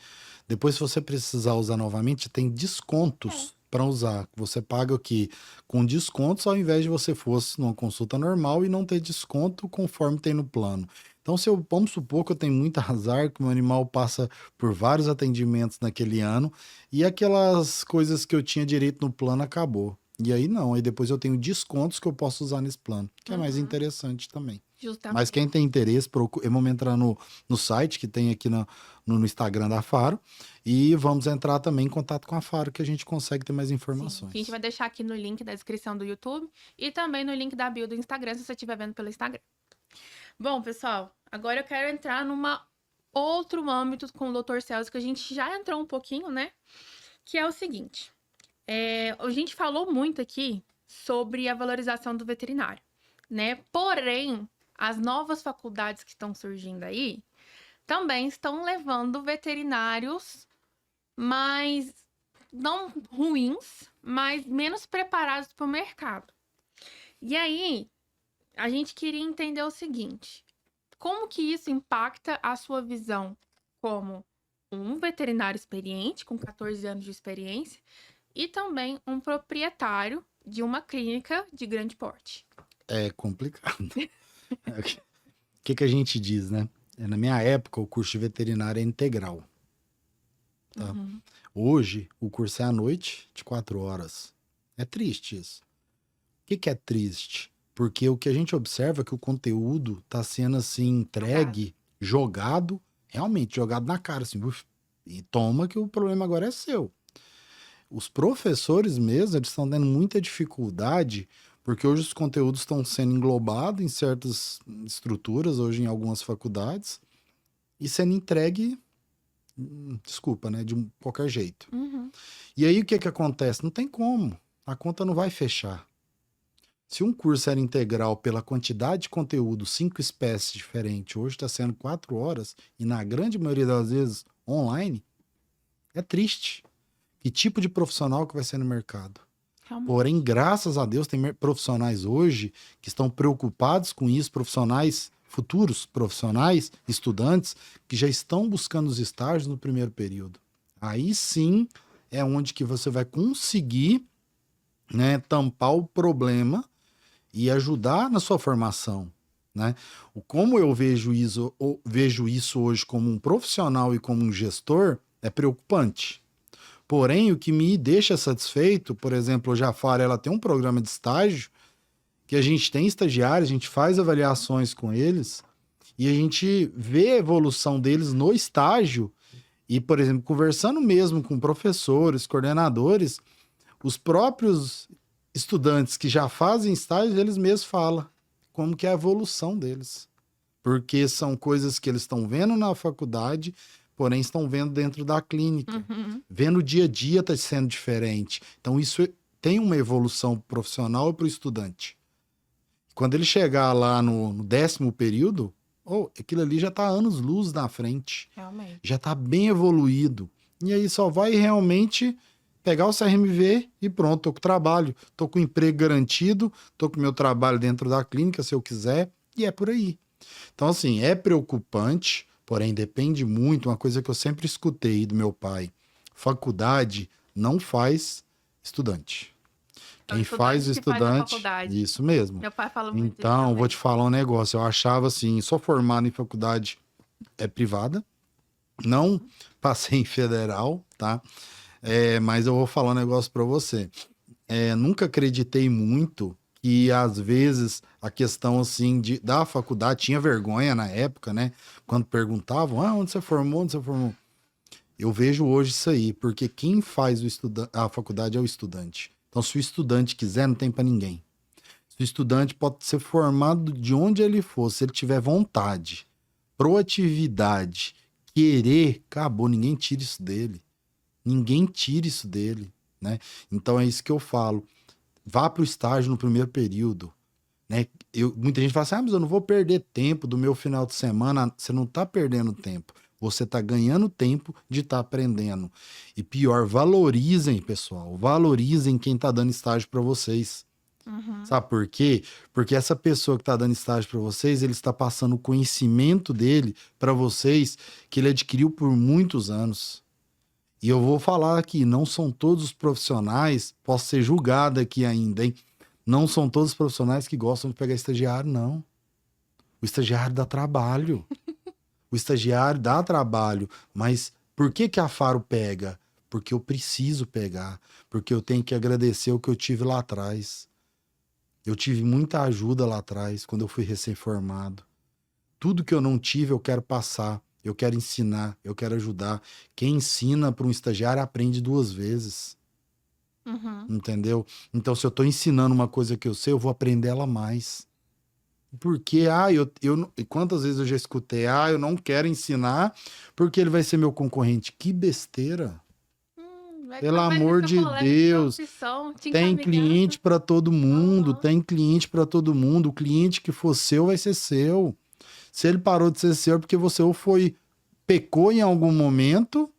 depois se você precisar usar novamente, tem descontos para usar. Você paga aqui com descontos ao invés de você fosse numa consulta normal e não ter desconto conforme tem no plano. Então, vamos supor que eu tenho muito azar, que o meu animal passa por vários atendimentos naquele ano e aquelas coisas que eu tinha direito no plano acabou. E aí não, aí depois eu tenho descontos que eu posso usar nesse plano, que é mais interessante também. Mas Justamente. quem tem interesse, vamos entrar no site que tem aqui no Instagram da Faro e vamos entrar também em contato com a Faro que a gente consegue ter mais Sim, informações. que a gente vai deixar aqui no link da descrição do YouTube e também no link da bio do Instagram, se você estiver vendo pelo Instagram. Bom, pessoal, agora eu quero entrar numa outro âmbito com o Dr. Celso, que a gente já entrou um pouquinho, né? Que é o seguinte. A gente falou muito aqui sobre a valorização do veterinário, né? Porém, as novas faculdades que estão surgindo aí também estão levando veterinários mais, não ruins, mas menos preparados para o mercado. E aí, a gente queria entender o seguinte: como que isso impacta a sua visão como um veterinário experiente, com 14 anos de experiência, e também um proprietário de uma clínica de grande porte? É complicado. O que a gente diz, né? Na minha época, o curso de veterinário é integral. Tá? Uhum. Hoje, o curso é à noite, de 4 horas. É triste isso. O que é triste? Porque o que a gente observa é que o conteúdo está sendo assim entregue, jogado, realmente jogado na cara, assim, e toma que o problema agora é seu. Os professores mesmo, eles estão tendo muita dificuldade, porque hoje os conteúdos estão sendo englobados em certas estruturas, hoje em algumas faculdades, e sendo entregue, desculpa, né, de qualquer jeito. Uhum. E aí o que acontece? Não tem como, a conta não vai fechar. Se um curso era integral pela quantidade de conteúdo, 5 espécies diferentes, hoje está sendo 4 horas, e na grande maioria das vezes online, é triste. Que tipo de profissional que vai ser no mercado? Realmente. Porém, graças a Deus, tem profissionais hoje que estão preocupados com isso, profissionais, futuros profissionais, estudantes, que já estão buscando os estágios no primeiro período. Aí sim é onde que você vai conseguir, né, tampar o problema e ajudar na sua formação, né? Como eu vejo isso hoje como um profissional e como um gestor, é preocupante. Porém, o que me deixa satisfeito, por exemplo, o Jafar, ela tem um programa de estágio que a gente tem estagiários, a gente faz avaliações com eles e a gente vê a evolução deles no estágio e, por exemplo, conversando mesmo com professores, coordenadores, os próprios estudantes que já fazem estágio, eles mesmos falam como que é a evolução deles. Porque são coisas que eles estão vendo na faculdade, porém estão vendo dentro da clínica. Vendo o dia a dia está sendo diferente. Então isso tem uma evolução profissional para o estudante. Quando ele chegar lá no 10º período, aquilo ali já está anos-luz na frente. Realmente. Já está bem evoluído. E aí só vai realmente pegar o CRMV e pronto, tô com trabalho, tô com emprego garantido, tô com meu trabalho dentro da clínica, se eu quiser, e é por aí. Então, assim, é preocupante, porém depende muito, uma coisa que eu sempre escutei do meu pai, faculdade não faz estudante. Quem faz o estudante, isso mesmo. Meu pai fala muito então, vou te falar um negócio, eu achava assim, sou formado em faculdade privada, não passei em federal, tá? Mas eu vou falar um negócio para você. Nunca acreditei muito que, às vezes, a questão assim da faculdade, tinha vergonha na época, né? Quando perguntavam, onde você formou, onde você formou? Eu vejo hoje isso aí, porque quem faz a faculdade é o estudante. Então, se o estudante quiser, não tem para ninguém. Se o estudante pode ser formado de onde ele for, se ele tiver vontade, proatividade, querer, acabou, ninguém tira isso dele. Ninguém tira isso dele, né? Então é isso que eu falo. Vá para o estágio no primeiro período, né? Muita gente fala assim, mas eu não vou perder tempo do meu final de semana. Você não está perdendo tempo. Você está ganhando tempo de estar aprendendo. E pior, valorizem, pessoal. Valorizem quem está dando estágio para vocês. Sabe por quê? Porque essa pessoa que está dando estágio para vocês, ele está passando o conhecimento dele para vocês que ele adquiriu por muitos anos. E eu vou falar aqui, não são todos os profissionais, posso ser julgado aqui ainda, hein? Não são todos os profissionais que gostam de pegar estagiário, não. O estagiário dá trabalho. O estagiário dá trabalho. Mas por que a Faro pega? Porque eu preciso pegar. Porque eu tenho que agradecer o que eu tive lá atrás. Eu tive muita ajuda lá atrás, quando eu fui recém-formado. Tudo que eu não tive, eu quero passar. Eu quero ensinar, eu quero ajudar. Quem ensina para um estagiário aprende 2 vezes. Entendeu? Então, se eu estou ensinando uma coisa que eu sei, eu vou aprender ela mais. Porque, quantas vezes eu já escutei, eu não quero ensinar porque ele vai ser meu concorrente. Que besteira. Pelo amor de Deus. Tem cliente para todo mundo, tem cliente para todo mundo. O cliente que for seu vai ser seu. Se ele parou de ser seu, porque você ou pecou em algum momento,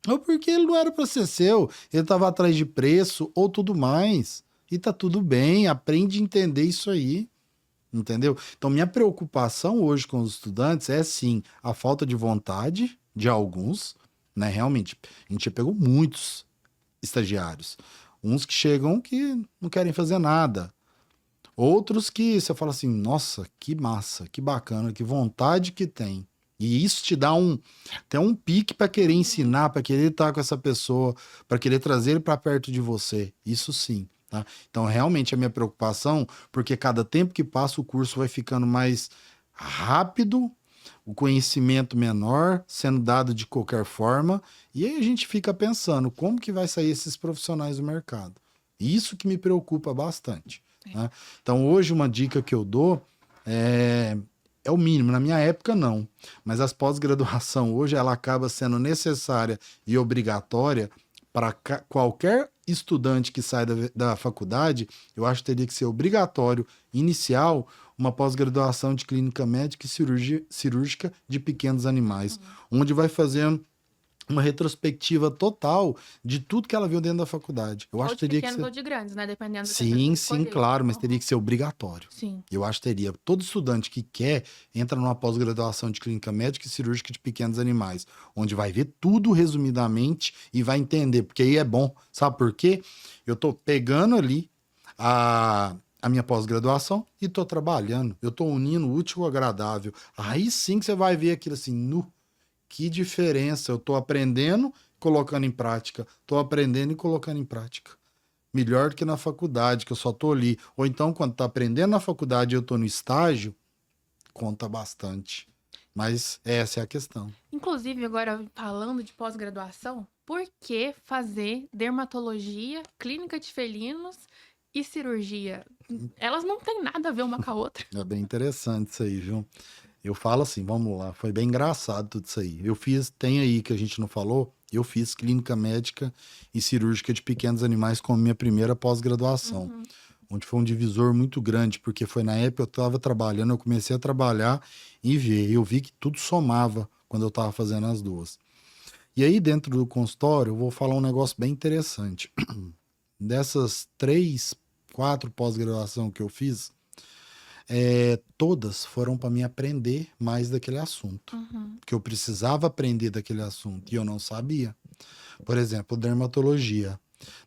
ou porque ele não era para ser seu, ele estava atrás de preço ou tudo mais. E tá tudo bem, aprende a entender isso aí, entendeu? Então, minha preocupação hoje com os estudantes é, sim, a falta de vontade de alguns, né? Realmente, a gente já pegou muitos estagiários. Uns que chegam que não querem fazer nada. Outros que você fala assim, nossa, que massa, que bacana, que vontade que tem. E isso te dá até um pique para querer ensinar, para querer estar com essa pessoa, para querer trazer ele para perto de você. Isso sim, tá? Então, realmente, a minha preocupação, porque cada tempo que passa, o curso vai ficando mais rápido, o conhecimento menor, sendo dado de qualquer forma, e aí a gente fica pensando, como que vai sair esses profissionais do mercado? Isso que me preocupa bastante. Né? Então, hoje, uma dica que eu dou é o mínimo. Na minha época, não. Mas a pós-graduação hoje, ela acaba sendo necessária e obrigatória para qualquer estudante que sai da faculdade. Eu acho que teria que ser obrigatório, inicial, uma pós-graduação de clínica médica e cirúrgica de pequenos animais, onde vai fazendo uma retrospectiva total de tudo que ela viu dentro da faculdade. Eu Ou acho de que teria que pequenos ser... ou de grandes, né? Dependendo do que a Sim, pessoa sim, escolher. claro, mas Aham. teria que ser obrigatório. Sim. Eu acho que teria. Todo estudante que quer entra numa pós-graduação de clínica médica e cirúrgica de pequenos animais, onde vai ver tudo resumidamente e vai entender, porque aí é bom. Sabe por quê? Eu tô pegando ali a minha pós-graduação e tô trabalhando. Eu tô unindo o útil ao agradável. Aí sim que você vai ver aquilo assim, nu, que diferença. Eu tô aprendendo, colocando em prática. Tô aprendendo e colocando em prática. Melhor do que na faculdade, que eu só tô ali. Ou então, quando tá aprendendo na faculdade e eu tô no estágio, conta bastante. Mas essa é a questão. Inclusive, agora falando de pós-graduação, por que fazer dermatologia, clínica de felinos e cirurgia? Elas não têm nada a ver uma com a outra. É bem interessante isso aí, viu? Eu falo assim, vamos lá, foi bem engraçado tudo isso aí. Eu fiz, tem aí que a gente não falou, eu fiz clínica médica e cirúrgica de pequenos animais como minha primeira pós-graduação. Uhum. Onde foi um divisor muito grande, porque foi na época que eu estava trabalhando, eu comecei a trabalhar e ver. Eu vi que tudo somava quando eu estava fazendo as duas. E aí, dentro do consultório, eu vou falar um negócio bem interessante. Dessas 3, 4 pós-graduação que eu fiz, todas foram para mim aprender mais daquele assunto. Uhum. Porque eu precisava aprender daquele assunto e eu não sabia. Por exemplo, dermatologia.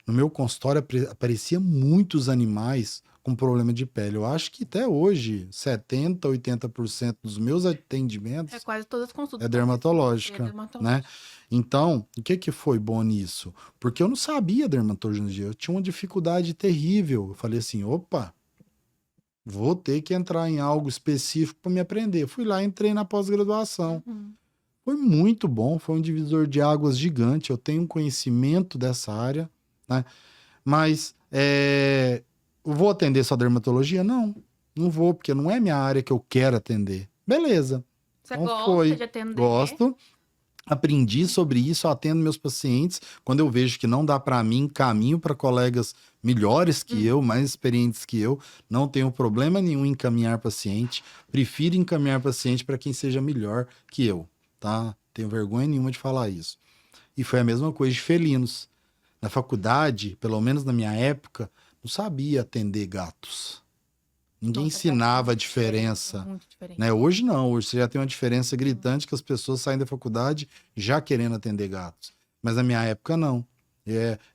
No meu consultório aparecia muitos animais com problema de pele. Eu acho que até hoje, 70, 80% dos meus É atendimentos quase todas as consultas. é dermatológica, né? dermatológica. Então, o que foi bom nisso? Porque eu não sabia dermatologia, eu tinha uma dificuldade terrível. Eu falei assim, opa, vou ter que entrar em algo específico para me aprender. Fui lá e entrei na pós-graduação. Uhum. Foi muito bom, foi um divisor de águas gigante. Eu tenho conhecimento dessa área, né? Mas eu vou atender só dermatologia? Não, não vou, porque não é minha área que eu quero atender. Beleza. Você Então gosta foi. de atender? Gosto. Aprendi sobre isso, atendo meus pacientes. Quando eu vejo que não dá para mim, caminho para colegas melhores que eu, mais experientes que eu. Não tenho problema nenhum em encaminhar paciente. Prefiro encaminhar paciente para quem seja melhor que eu, tá? Tenho vergonha nenhuma de falar isso. E foi a mesma coisa de felinos. Na faculdade, pelo menos na minha época, não sabia atender gatos. Ninguém Nossa, ensinava a muito diferente, diferença, muito diferente. né? Hoje não, hoje você já tem uma diferença gritante que as pessoas saem da faculdade já querendo atender gatos. Mas na minha época não.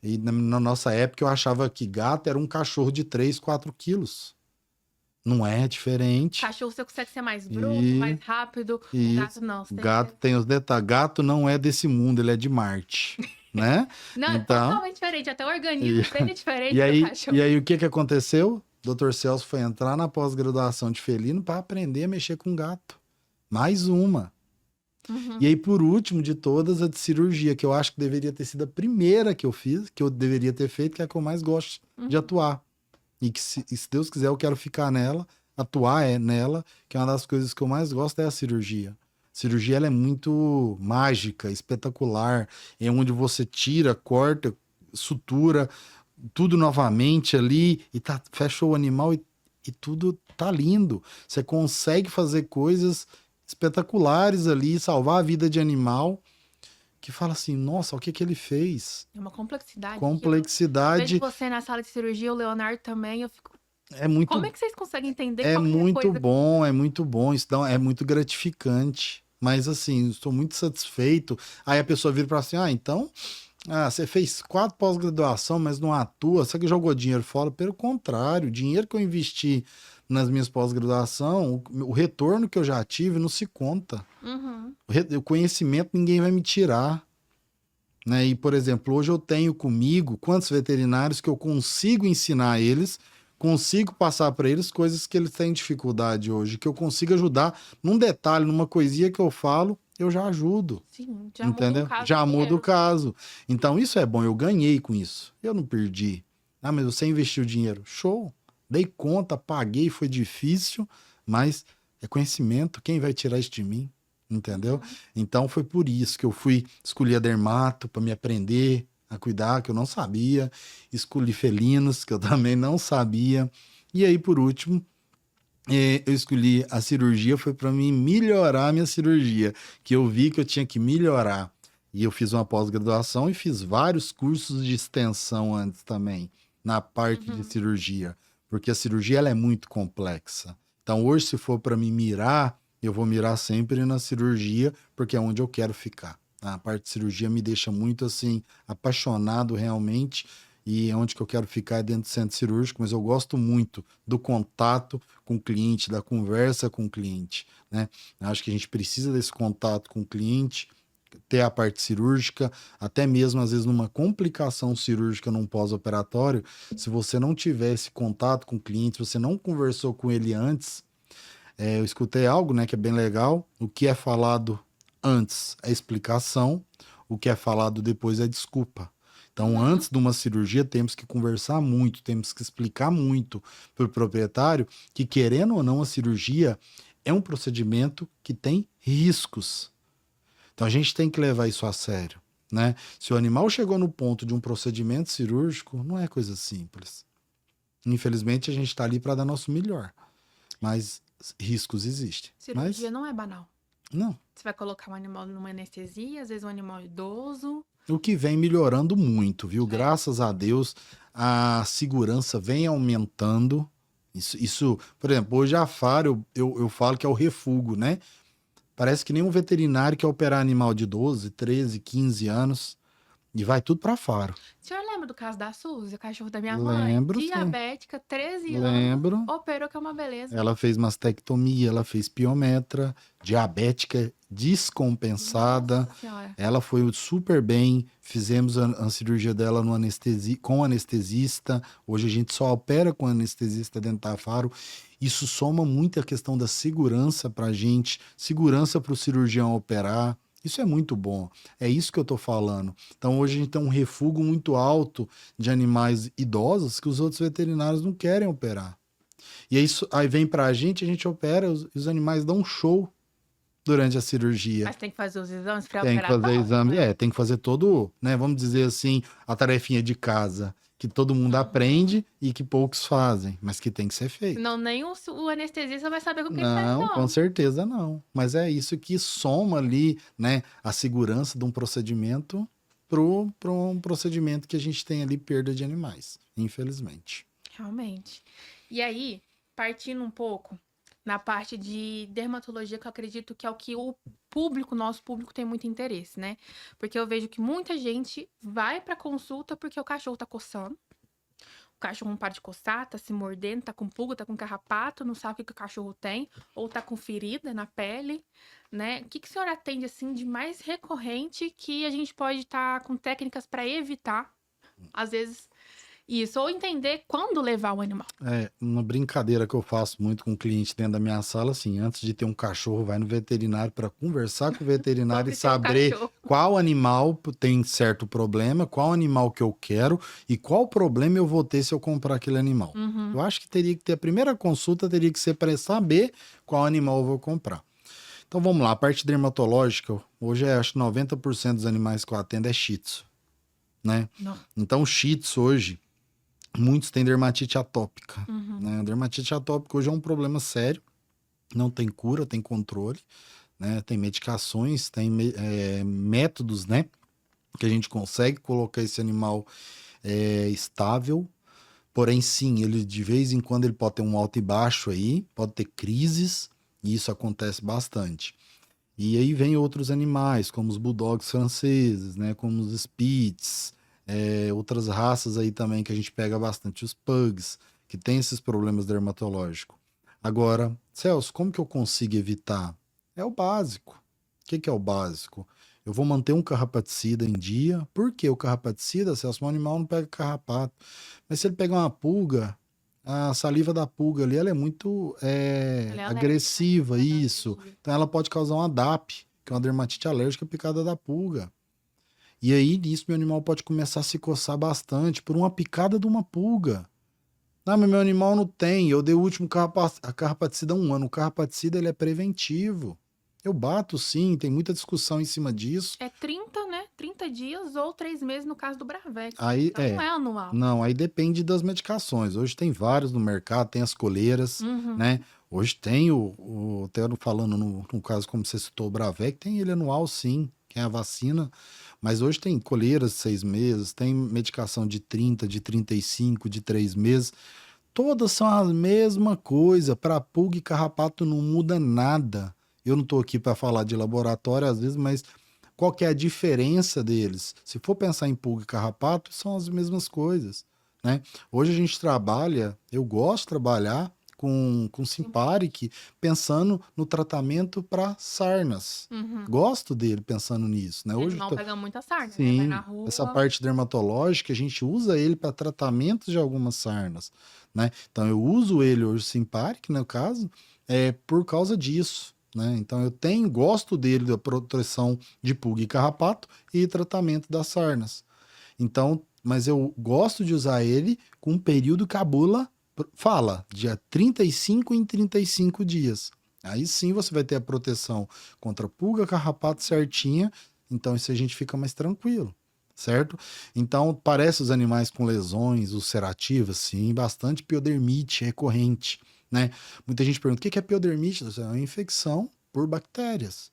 E na nossa época eu achava que gato era um cachorro de 3, 4 quilos. Não é diferente. Cachorro você consegue ser mais bruto, E, mais rápido. e Gato não. Você tem que gato ser... tem os detalhes. Gato não é desse mundo, ele é de Marte, né? Não, é Então, totalmente diferente. Até o organismo dele é diferente e do aí, cachorro. e aí o que que aconteceu? Dr. Celso foi entrar na pós-graduação de felino para aprender a mexer com gato. Mais uma. Uhum. E aí, por último de todas, a de cirurgia, que eu acho que deveria ter sido a primeira que eu fiz, que eu deveria ter feito, que é a que eu mais gosto de atuar. E que, se Deus quiser, eu quero ficar nela, atuar nela, que é uma das coisas que eu mais gosto é a cirurgia. Cirurgia, ela é muito mágica, espetacular, é onde você tira, corta, sutura, tudo novamente ali, e fecha o animal e tudo tá lindo. Você consegue fazer coisas espetaculares ali, salvar a vida de animal, que fala assim, nossa, o que que ele fez? É uma complexidade. Eu Complexidade vejo você na sala de cirurgia, o Leonardo também, eu fico... é muito, Como é que vocês conseguem entender é qualquer muito coisa? bom, é muito bom, é muito gratificante. Mas assim, estou muito satisfeito. Aí a pessoa vira para assim, então, você fez 4 pós-graduação, mas não atua, você que jogou dinheiro fora? Pelo contrário, o dinheiro que eu investi nas minhas pós-graduação, o retorno que eu já tive não se conta. Uhum. O conhecimento ninguém vai me tirar. Né? E, por exemplo, hoje eu tenho comigo quantos veterinários que eu consigo ensinar eles, consigo passar para eles coisas que eles têm dificuldade hoje, que eu consigo ajudar num detalhe, numa coisinha que eu falo, eu já ajudo. Sim, já Entendeu? muda o caso Já muda o inteiro. caso. Então, isso é bom, eu ganhei com isso. Eu não perdi. Ah, mas você investiu dinheiro. Show. Dei conta, paguei, foi difícil, mas é conhecimento. Quem vai tirar isso de mim? Entendeu? Então, foi por isso que eu fui escolher a dermato para me aprender a cuidar, que eu não sabia. Escolhi felinos, que eu também não sabia. E aí, por último, eu escolhi a cirurgia, foi para mim melhorar a minha cirurgia, que eu vi que eu tinha que melhorar. E eu fiz uma pós-graduação e fiz vários cursos de extensão antes também, na parte de cirurgia, porque a cirurgia ela é muito complexa. Então, hoje, se for para me mirar, eu vou mirar sempre na cirurgia, porque é onde eu quero ficar. A parte de cirurgia me deixa muito, assim, apaixonado realmente, e é onde que eu quero ficar é dentro do centro cirúrgico, mas eu gosto muito do contato com o cliente, da conversa com o cliente, né? Acho que a gente precisa desse contato com o cliente, ter a parte cirúrgica, até mesmo às vezes numa complicação cirúrgica num pós-operatório, se você não tiver esse contato com o cliente, se você não conversou com ele antes, eu escutei algo, né, que é bem legal, o que é falado antes é explicação, o que é falado depois é desculpa. Então, antes de uma cirurgia, temos que conversar muito, temos que explicar muito para o proprietário que, querendo ou não, a cirurgia é um procedimento que tem riscos. Então a gente tem que levar isso a sério, né? Se o animal chegou no ponto de um procedimento cirúrgico, não é coisa simples. Infelizmente a gente está ali para dar nosso melhor, mas riscos existem. Cirurgia não é banal. Não. Você vai colocar um animal numa anestesia, às vezes um animal idoso. O que vem melhorando muito, viu? Graças a Deus, a segurança vem aumentando. Isso, por exemplo, hoje a FARO, eu falo que é o refúgio, né? Parece que nenhum veterinário quer operar animal de 12, 13, 15 anos e vai tudo para FARO. O senhor lembra do caso da Suzy, o cachorro da minha mãe? Lembro, Diabética, 13 Lembro. anos, operou que é uma beleza. Ela fez mastectomia, ela fez piometra, diabética descompensada. Nossa Senhora. Ela foi super bem, fizemos a cirurgia dela no com anestesista. Hoje a gente só opera com anestesista dentro da FARO. Isso soma muito a questão da segurança para a gente, segurança para o cirurgião operar. Isso é muito bom. É isso que eu estou falando. Então, hoje a gente tem um refúgio muito alto de animais idosos que os outros veterinários não querem operar. E aí vem para a gente opera, os animais dão um show durante a cirurgia. Mas tem que fazer os exames para Tem operar. que fazer exame, tem que fazer todo, né, vamos dizer assim, a tarefinha de casa, que todo mundo aprende e que poucos fazem, mas que tem que ser feito. Senão nem o anestesista vai saber o que ele faz, Não, não. com certeza não. Mas é isso que soma ali, né, a segurança de um procedimento para um procedimento que a gente tem ali perda de animais, infelizmente. Realmente. E aí, partindo um pouco na parte de dermatologia, que eu acredito que é o que o público, nosso público, tem muito interesse, né? Porque eu vejo que muita gente vai pra consulta porque o cachorro tá coçando. O cachorro não para de coçar, tá se mordendo, tá com pulga, tá com carrapato, não sabe o que o cachorro tem, ou tá com ferida na pele, né? O que a senhora atende, assim, de mais recorrente que a gente pode estar com técnicas para evitar, às vezes, isso, ou entender quando levar o animal? É uma brincadeira que eu faço muito com o cliente dentro da minha sala, assim, antes de ter um cachorro, vai no veterinário para conversar com o veterinário e saber qual animal tem certo problema, qual animal que eu quero e qual problema eu vou ter se eu comprar aquele animal. Eu acho que teria que ter, a primeira consulta teria que ser para saber qual animal eu vou comprar. Então vamos lá, a parte dermatológica, hoje acho que 90% dos animais que eu atendo é Shih Tzu, né? Não. Então o Shih Tzu hoje, muitos têm dermatite atópica, né? A dermatite atópica hoje é um problema sério, não tem cura, tem controle, né? Tem medicações, tem métodos, né? Que a gente consegue colocar esse animal estável, porém sim, ele de vez em quando ele pode ter um alto e baixo aí, pode ter crises, e isso acontece bastante. E aí vem outros animais, como os bulldogs franceses, né? Como os spitz, outras raças aí também que a gente pega bastante, os pugs, que tem esses problemas dermatológicos. Agora, Celso, como que eu consigo evitar? É o básico. O que é o básico? Eu vou manter um carrapaticida em dia. Por que o carrapaticida, Celso? Um animal não pega carrapato. Mas se ele pegar uma pulga, a saliva da pulga ali, ela é muito agressiva, isso. Então ela pode causar uma DAP, que é uma dermatite alérgica picada da pulga. E aí, nisso, meu animal pode começar a se coçar bastante por uma picada de uma pulga. Ah, mas meu animal não tem. Eu dei o último carrapaticida há 1 ano. O carrapaticida, ele é preventivo. Eu bato, sim. Tem muita discussão em cima disso. É 30, né? 30 dias ou 3 meses no caso do Bravex. Aí, então não é anual. Não, aí depende das medicações. Hoje tem vários no mercado, tem as coleiras, né? Hoje tem até falando no caso, como você citou, o Bravec, tem ele anual, sim. que é a vacina, mas hoje tem coleiras de 6 meses, tem medicação de 30, de 35, de 3 meses. Todas são a mesma coisa. Para pulga e carrapato não muda nada. Eu não estou aqui para falar de laboratório às vezes, mas qual que é a diferença deles? Se for pensar em pulga e carrapato, são as mesmas coisas, né? Hoje a gente trabalha, eu gosto de trabalhar com Simparic, pensando no tratamento para sarnas. Uhum. Gosto dele pensando nisso, né? O Hoje animal pega muita sarna, né? Vai sim, na rua. essa parte dermatológica, a gente usa ele para tratamento de algumas sarnas, né? Então eu uso ele hoje, Simparic, no caso, por causa disso, né? Então eu gosto dele da proteção de pulga e carrapato e tratamento das sarnas. Então, mas eu gosto de usar ele com um período que a bula fala, dia 35 em 35 dias. Aí sim você vai ter a proteção contra pulga, carrapato certinha, então isso a gente fica mais tranquilo, certo? Então, parece os animais com lesões ulcerativas, sim, bastante piodermite recorrente, né? Muita gente pergunta, o que é piodermite? É uma infecção por bactérias.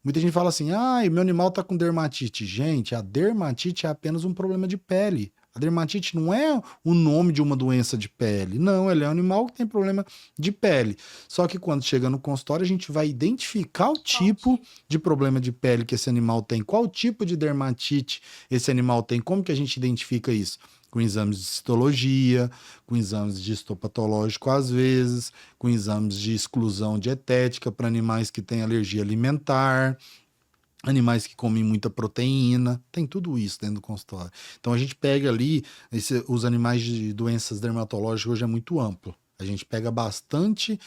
Muita gente fala assim, meu animal tá com dermatite. Gente, a dermatite é apenas um problema de pele. A dermatite não é o nome de uma doença de pele. Não, ele é um animal que tem problema de pele. Só que quando chega no consultório, a gente vai identificar o tipo de problema de pele que esse animal tem. Qual tipo de dermatite esse animal tem. Como que a gente identifica isso? Com exames de citologia, com exames de histopatológico às vezes, com exames de exclusão dietética para animais que têm alergia alimentar, animais que comem muita proteína, tem tudo isso dentro do consultório. Então a gente pega ali, os animais de doenças dermatológicas hoje é muito amplo. A gente pega bastante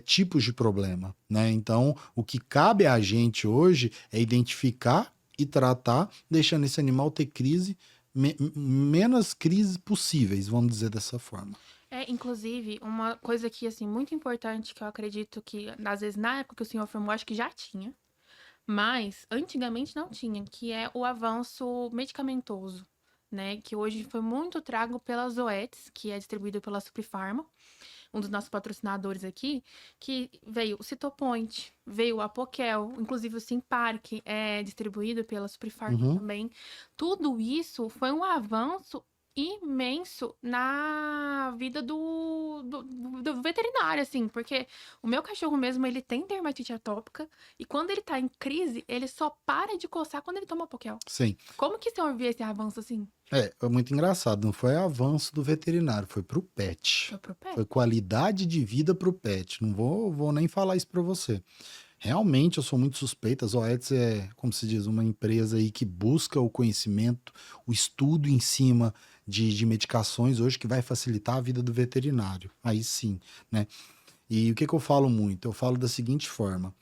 tipos de problema, né? Então o que cabe a gente hoje é identificar e tratar, deixando esse animal ter crise, menos crises possíveis, vamos dizer dessa forma. Inclusive, uma coisa que, assim, muito importante, que eu acredito que, às vezes, na época que o senhor formou, acho que já tinha, mas antigamente não tinha, que é o avanço medicamentoso, né? Que hoje foi muito trago pela Zoetis, que é distribuído pela Suprifarma, um dos nossos patrocinadores aqui, que veio o Citopoint, veio o Apoquel, inclusive o Simparic é distribuído pela Suprifarma também. Tudo isso foi um avanço imenso na vida do veterinário, assim, porque o meu cachorro mesmo, ele tem dermatite atópica e quando ele tá em crise, ele só para de coçar quando ele toma Apoquel. Sim. Como que o senhor viu esse avanço assim? É muito engraçado, não foi avanço do veterinário, foi pro pet. Foi pro pet. Foi qualidade de vida pro pet. Não vou nem falar isso para você. Realmente eu sou muito suspeita. A Zoetis é, como se diz, uma empresa aí que busca o conhecimento, o estudo em cima de medicações hoje que vai facilitar a vida do veterinário. Aí sim, né? E o que eu falo muito? Eu falo da seguinte forma.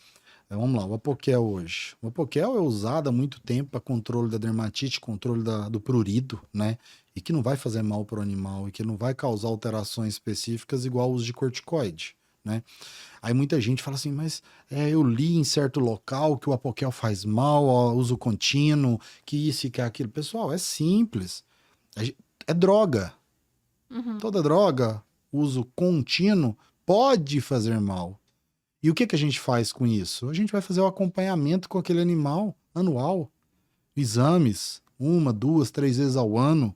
Vamos lá, o Apoquel hoje. O Apoquel é usado há muito tempo para controle da dermatite, controle do prurido, né? E que não vai fazer mal para o animal e que não vai causar alterações específicas igual o uso de corticoide, né? Aí muita gente fala assim, mas eu li em certo local que o Apoquel faz mal, ó, uso contínuo, que isso e que aquilo. Pessoal, é simples. É droga. Toda droga, uso contínuo, pode fazer mal. E o que a gente faz com isso? A gente vai fazer o acompanhamento com aquele animal anual. Exames, 1, 2, 3 vezes ao ano,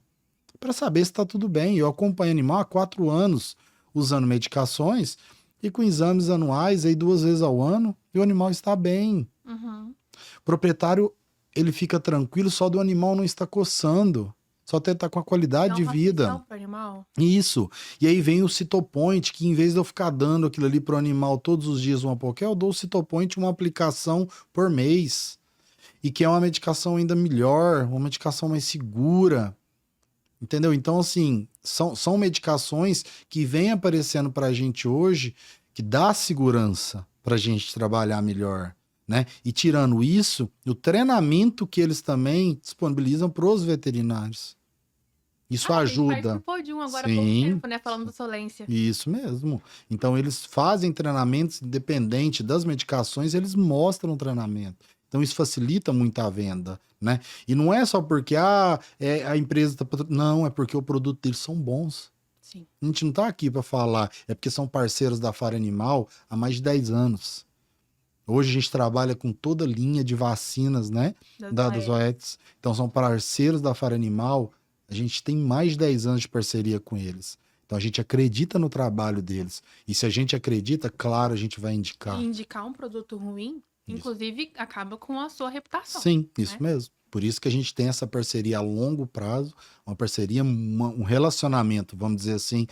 para saber se está tudo bem. Eu acompanho animal há 4 anos usando medicações e com exames anuais aí 2 vezes ao ano e o animal está bem. O proprietário, ele fica tranquilo só do animal não estar coçando. Só até estar com a qualidade de vida. Pro animal. Isso. E aí vem o Citopoint, que em vez de eu ficar dando aquilo ali pro animal todos os dias um Apoquel, eu dou o Citopoint uma aplicação por mês. E que é uma medicação ainda melhor, uma medicação mais segura. Entendeu? Então, assim, são medicações que vêm aparecendo pra gente hoje, que dá segurança pra gente trabalhar melhor, né? E tirando isso, o treinamento que eles também disponibilizam pros veterinários. Isso ajuda. Ele participou de um agora há pouco tempo, né? Falando do Solência. Isso mesmo. Então, eles fazem treinamentos independente das medicações, eles mostram o treinamento. Então, isso facilita muito a venda, né? E não é só porque a empresa está... Não, é porque o produto deles são bons. Sim. A gente não está aqui para falar, é porque são parceiros da Fara Animal há mais de 10 anos. Hoje a gente trabalha com toda a linha de vacinas, né, das OETs. Então são parceiros da Fara Animal. A gente tem mais de 10 anos de parceria com eles. Então a gente acredita no trabalho deles. E se a gente acredita, claro, a gente vai indicar. E indicar um produto ruim, inclusive, acaba com a sua reputação. Sim, isso mesmo. Por isso que a gente tem essa parceria a longo prazo, uma parceria, um relacionamento, vamos dizer assim,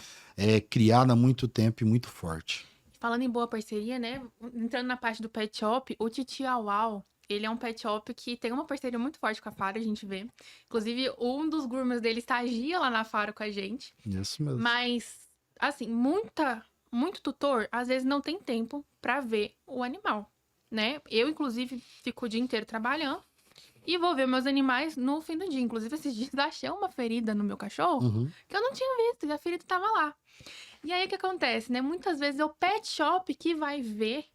criado há muito tempo e muito forte. Falando em boa parceria, né? Entrando na parte do pet shop, o Titi Au, ele é um pet shop que tem uma parceria muito forte com a Fara, a gente vê. Inclusive, um dos gourmets dele estagia lá na Fara com a gente. Isso mesmo. Mas, assim, muito tutor, às vezes não tem tempo pra ver o animal, né? Eu, inclusive, fico o dia inteiro trabalhando e vou ver meus animais no fim do dia. Inclusive, esses dias achei uma ferida no meu cachorro que eu não tinha visto, e a ferida tava lá. E aí, o que acontece, né? Muitas vezes é o pet shop que vai ver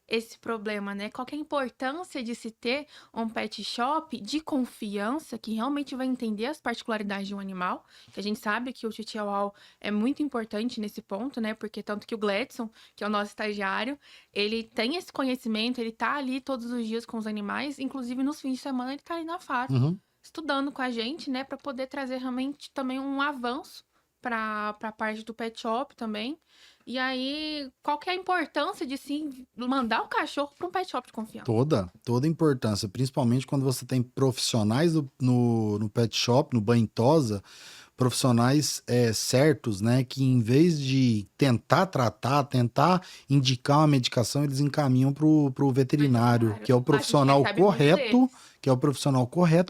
esse problema, né? Qual que é a importância de se ter um pet shop de confiança, que realmente vai entender as particularidades de um animal, que a gente sabe que o Titi Au é muito importante nesse ponto, né? Porque tanto que o Gladson, que é o nosso estagiário, ele tem esse conhecimento, ele tá ali todos os dias com os animais, inclusive nos fins de semana ele tá ali na Fara, estudando com a gente, né? Para poder trazer realmente também um avanço para a parte do pet shop também. E aí, qual que é a importância de sim mandar o cachorro para um pet shop de confiança? Toda a importância, principalmente quando você tem profissionais no pet shop, no banho tosa, profissionais certos, né, que em vez de tentar tratar, tentar indicar uma medicação, eles encaminham pro veterinário, que é o profissional correto,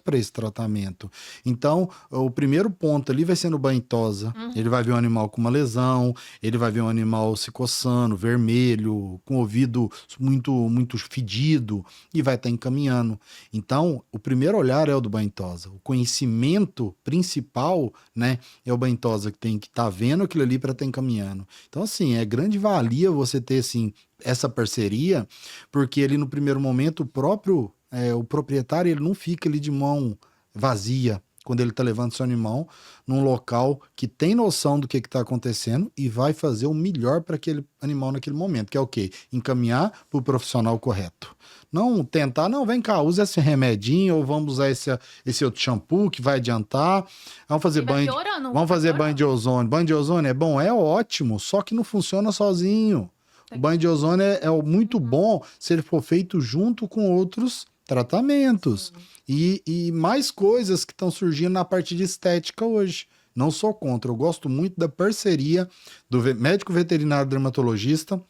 para esse tratamento. Então, o primeiro ponto ali vai ser no banho tosa. Ele vai ver um animal com uma lesão, ele vai ver um animal se coçando, vermelho, com o ouvido muito fedido, e vai estar encaminhando. Então, o primeiro olhar é o do banho tosa. O conhecimento principal, né, é o banho tosa que tem que estar vendo aquilo ali para estar encaminhando. Então, assim, é grande valia você ter, assim, essa parceria, porque ele, no primeiro momento, o proprietário, ele não fica ali de mão vazia quando ele está levando seu animal num local que tem noção do que está acontecendo e vai fazer o melhor para aquele animal naquele momento, que é o quê? Encaminhar para o profissional correto. Não tentar, não, vem cá, usa esse remedinho ou vamos usar esse outro shampoo que vai adiantar. Vamos fazer banho de ozônio. Banho de ozônio é bom? É ótimo, só que não funciona sozinho. O banho de ozônio é muito bom se ele for feito junto com outros tratamentos. E mais coisas que estão surgindo na parte de estética hoje. Não sou contra, eu gosto muito da parceria do médico veterinário dermatologista,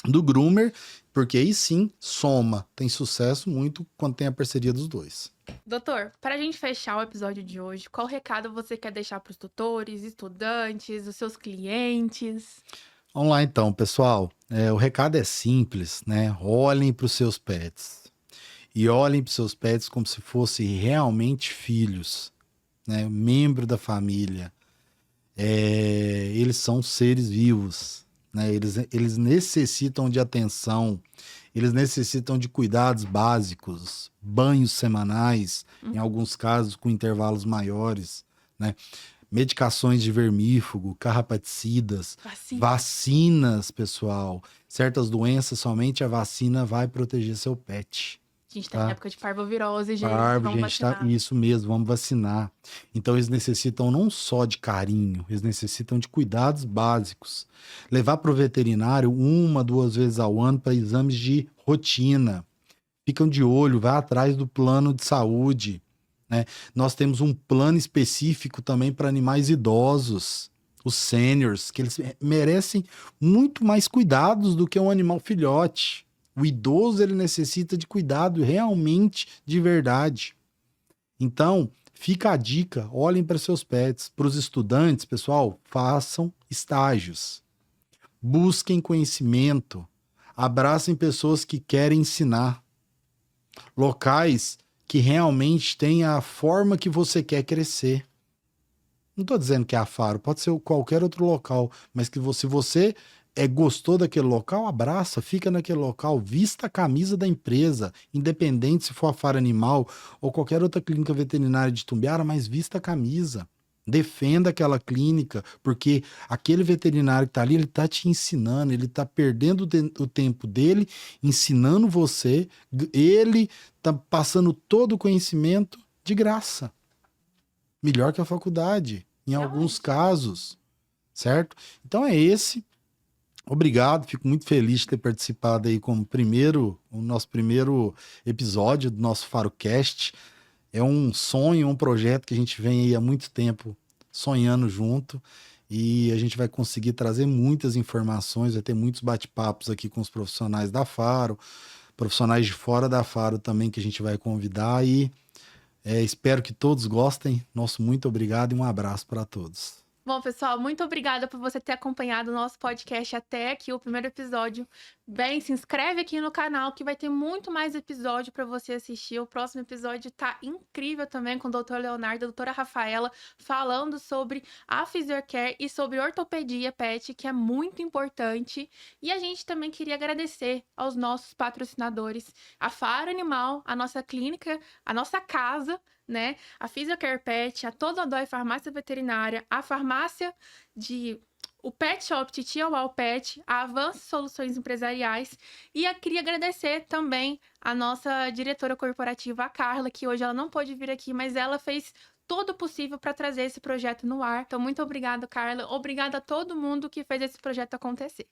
do groomer, porque aí sim soma. Tem sucesso muito quando tem a parceria dos dois. Doutor, para a gente fechar o episódio de hoje, qual recado você quer deixar para os tutores, estudantes, os seus clientes? Vamos lá então, pessoal. O recado é simples, né? Olhem para os seus pets. E olhem para os seus pets como se fossem realmente filhos, né? Membro da família. Eles são seres vivos, né? Eles necessitam de atenção, eles necessitam de cuidados básicos, banhos semanais, em alguns casos com intervalos maiores, né? Medicações de vermífugo, carrapaticidas, vacinas, pessoal. Certas doenças, somente a vacina vai proteger seu pet. A gente tá em época de parvovirose, gente. Vamos vacinar. Isso mesmo, vamos vacinar. Então, eles necessitam não só de carinho, eles necessitam de cuidados básicos. Levar para o veterinário 1, 2 vezes ao ano para exames de rotina. Ficam de olho, vai atrás do plano de saúde, né? Nós temos um plano específico também para animais idosos, os seniors, que eles merecem muito mais cuidados do que um animal filhote. O idoso, ele necessita de cuidado realmente de verdade. Então, fica a dica, olhem para seus pets. Para os estudantes, pessoal, façam estágios. Busquem conhecimento. Abracem pessoas que querem ensinar. Locais que realmente têm a forma que você quer crescer. Não estou dizendo que é a Faro, pode ser qualquer outro local, mas que se você gostou daquele local, abraça, fica naquele local, vista a camisa da empresa, independente se for a Faro Animal ou qualquer outra clínica veterinária de Itumbiara, mas vista a camisa. Defenda aquela clínica, porque aquele veterinário que está ali, ele está te ensinando, ele está perdendo o tempo dele, ensinando você, ele está passando todo o conhecimento de graça. Melhor que a faculdade, em alguns Realmente. casos, certo? Então é esse. Obrigado, fico muito feliz de ter participado aí como o nosso primeiro episódio do nosso FaroCast. É um sonho, um projeto que a gente vem aí há muito tempo sonhando junto e a gente vai conseguir trazer muitas informações, vai ter muitos bate-papos aqui com os profissionais da Faro, profissionais de fora da Faro também que a gente vai convidar e espero que todos gostem. Nosso muito obrigado e um abraço para todos. Bom, pessoal, muito obrigada por você ter acompanhado o nosso podcast até aqui, o primeiro episódio. Bem, se inscreve aqui no canal que vai ter muito mais episódio para você assistir. O próximo episódio tá incrível também com o Dr. Leonardo e a doutora Rafaela falando sobre a Physiocare e sobre ortopedia pet, que é muito importante. E a gente também queria agradecer aos nossos patrocinadores, a Faro Animal, a nossa clínica, a nossa casa, né? A Physiocare Pet, a Tododói Farmácia Veterinária, a farmácia o Pet Shop Titia Wow Pet, a Avance Soluções Empresariais. E eu queria agradecer também a nossa diretora corporativa, a Carla, que hoje ela não pôde vir aqui, mas ela fez todo o possível para trazer esse projeto no ar. Então, muito obrigada, Carla. Obrigada a todo mundo que fez esse projeto acontecer.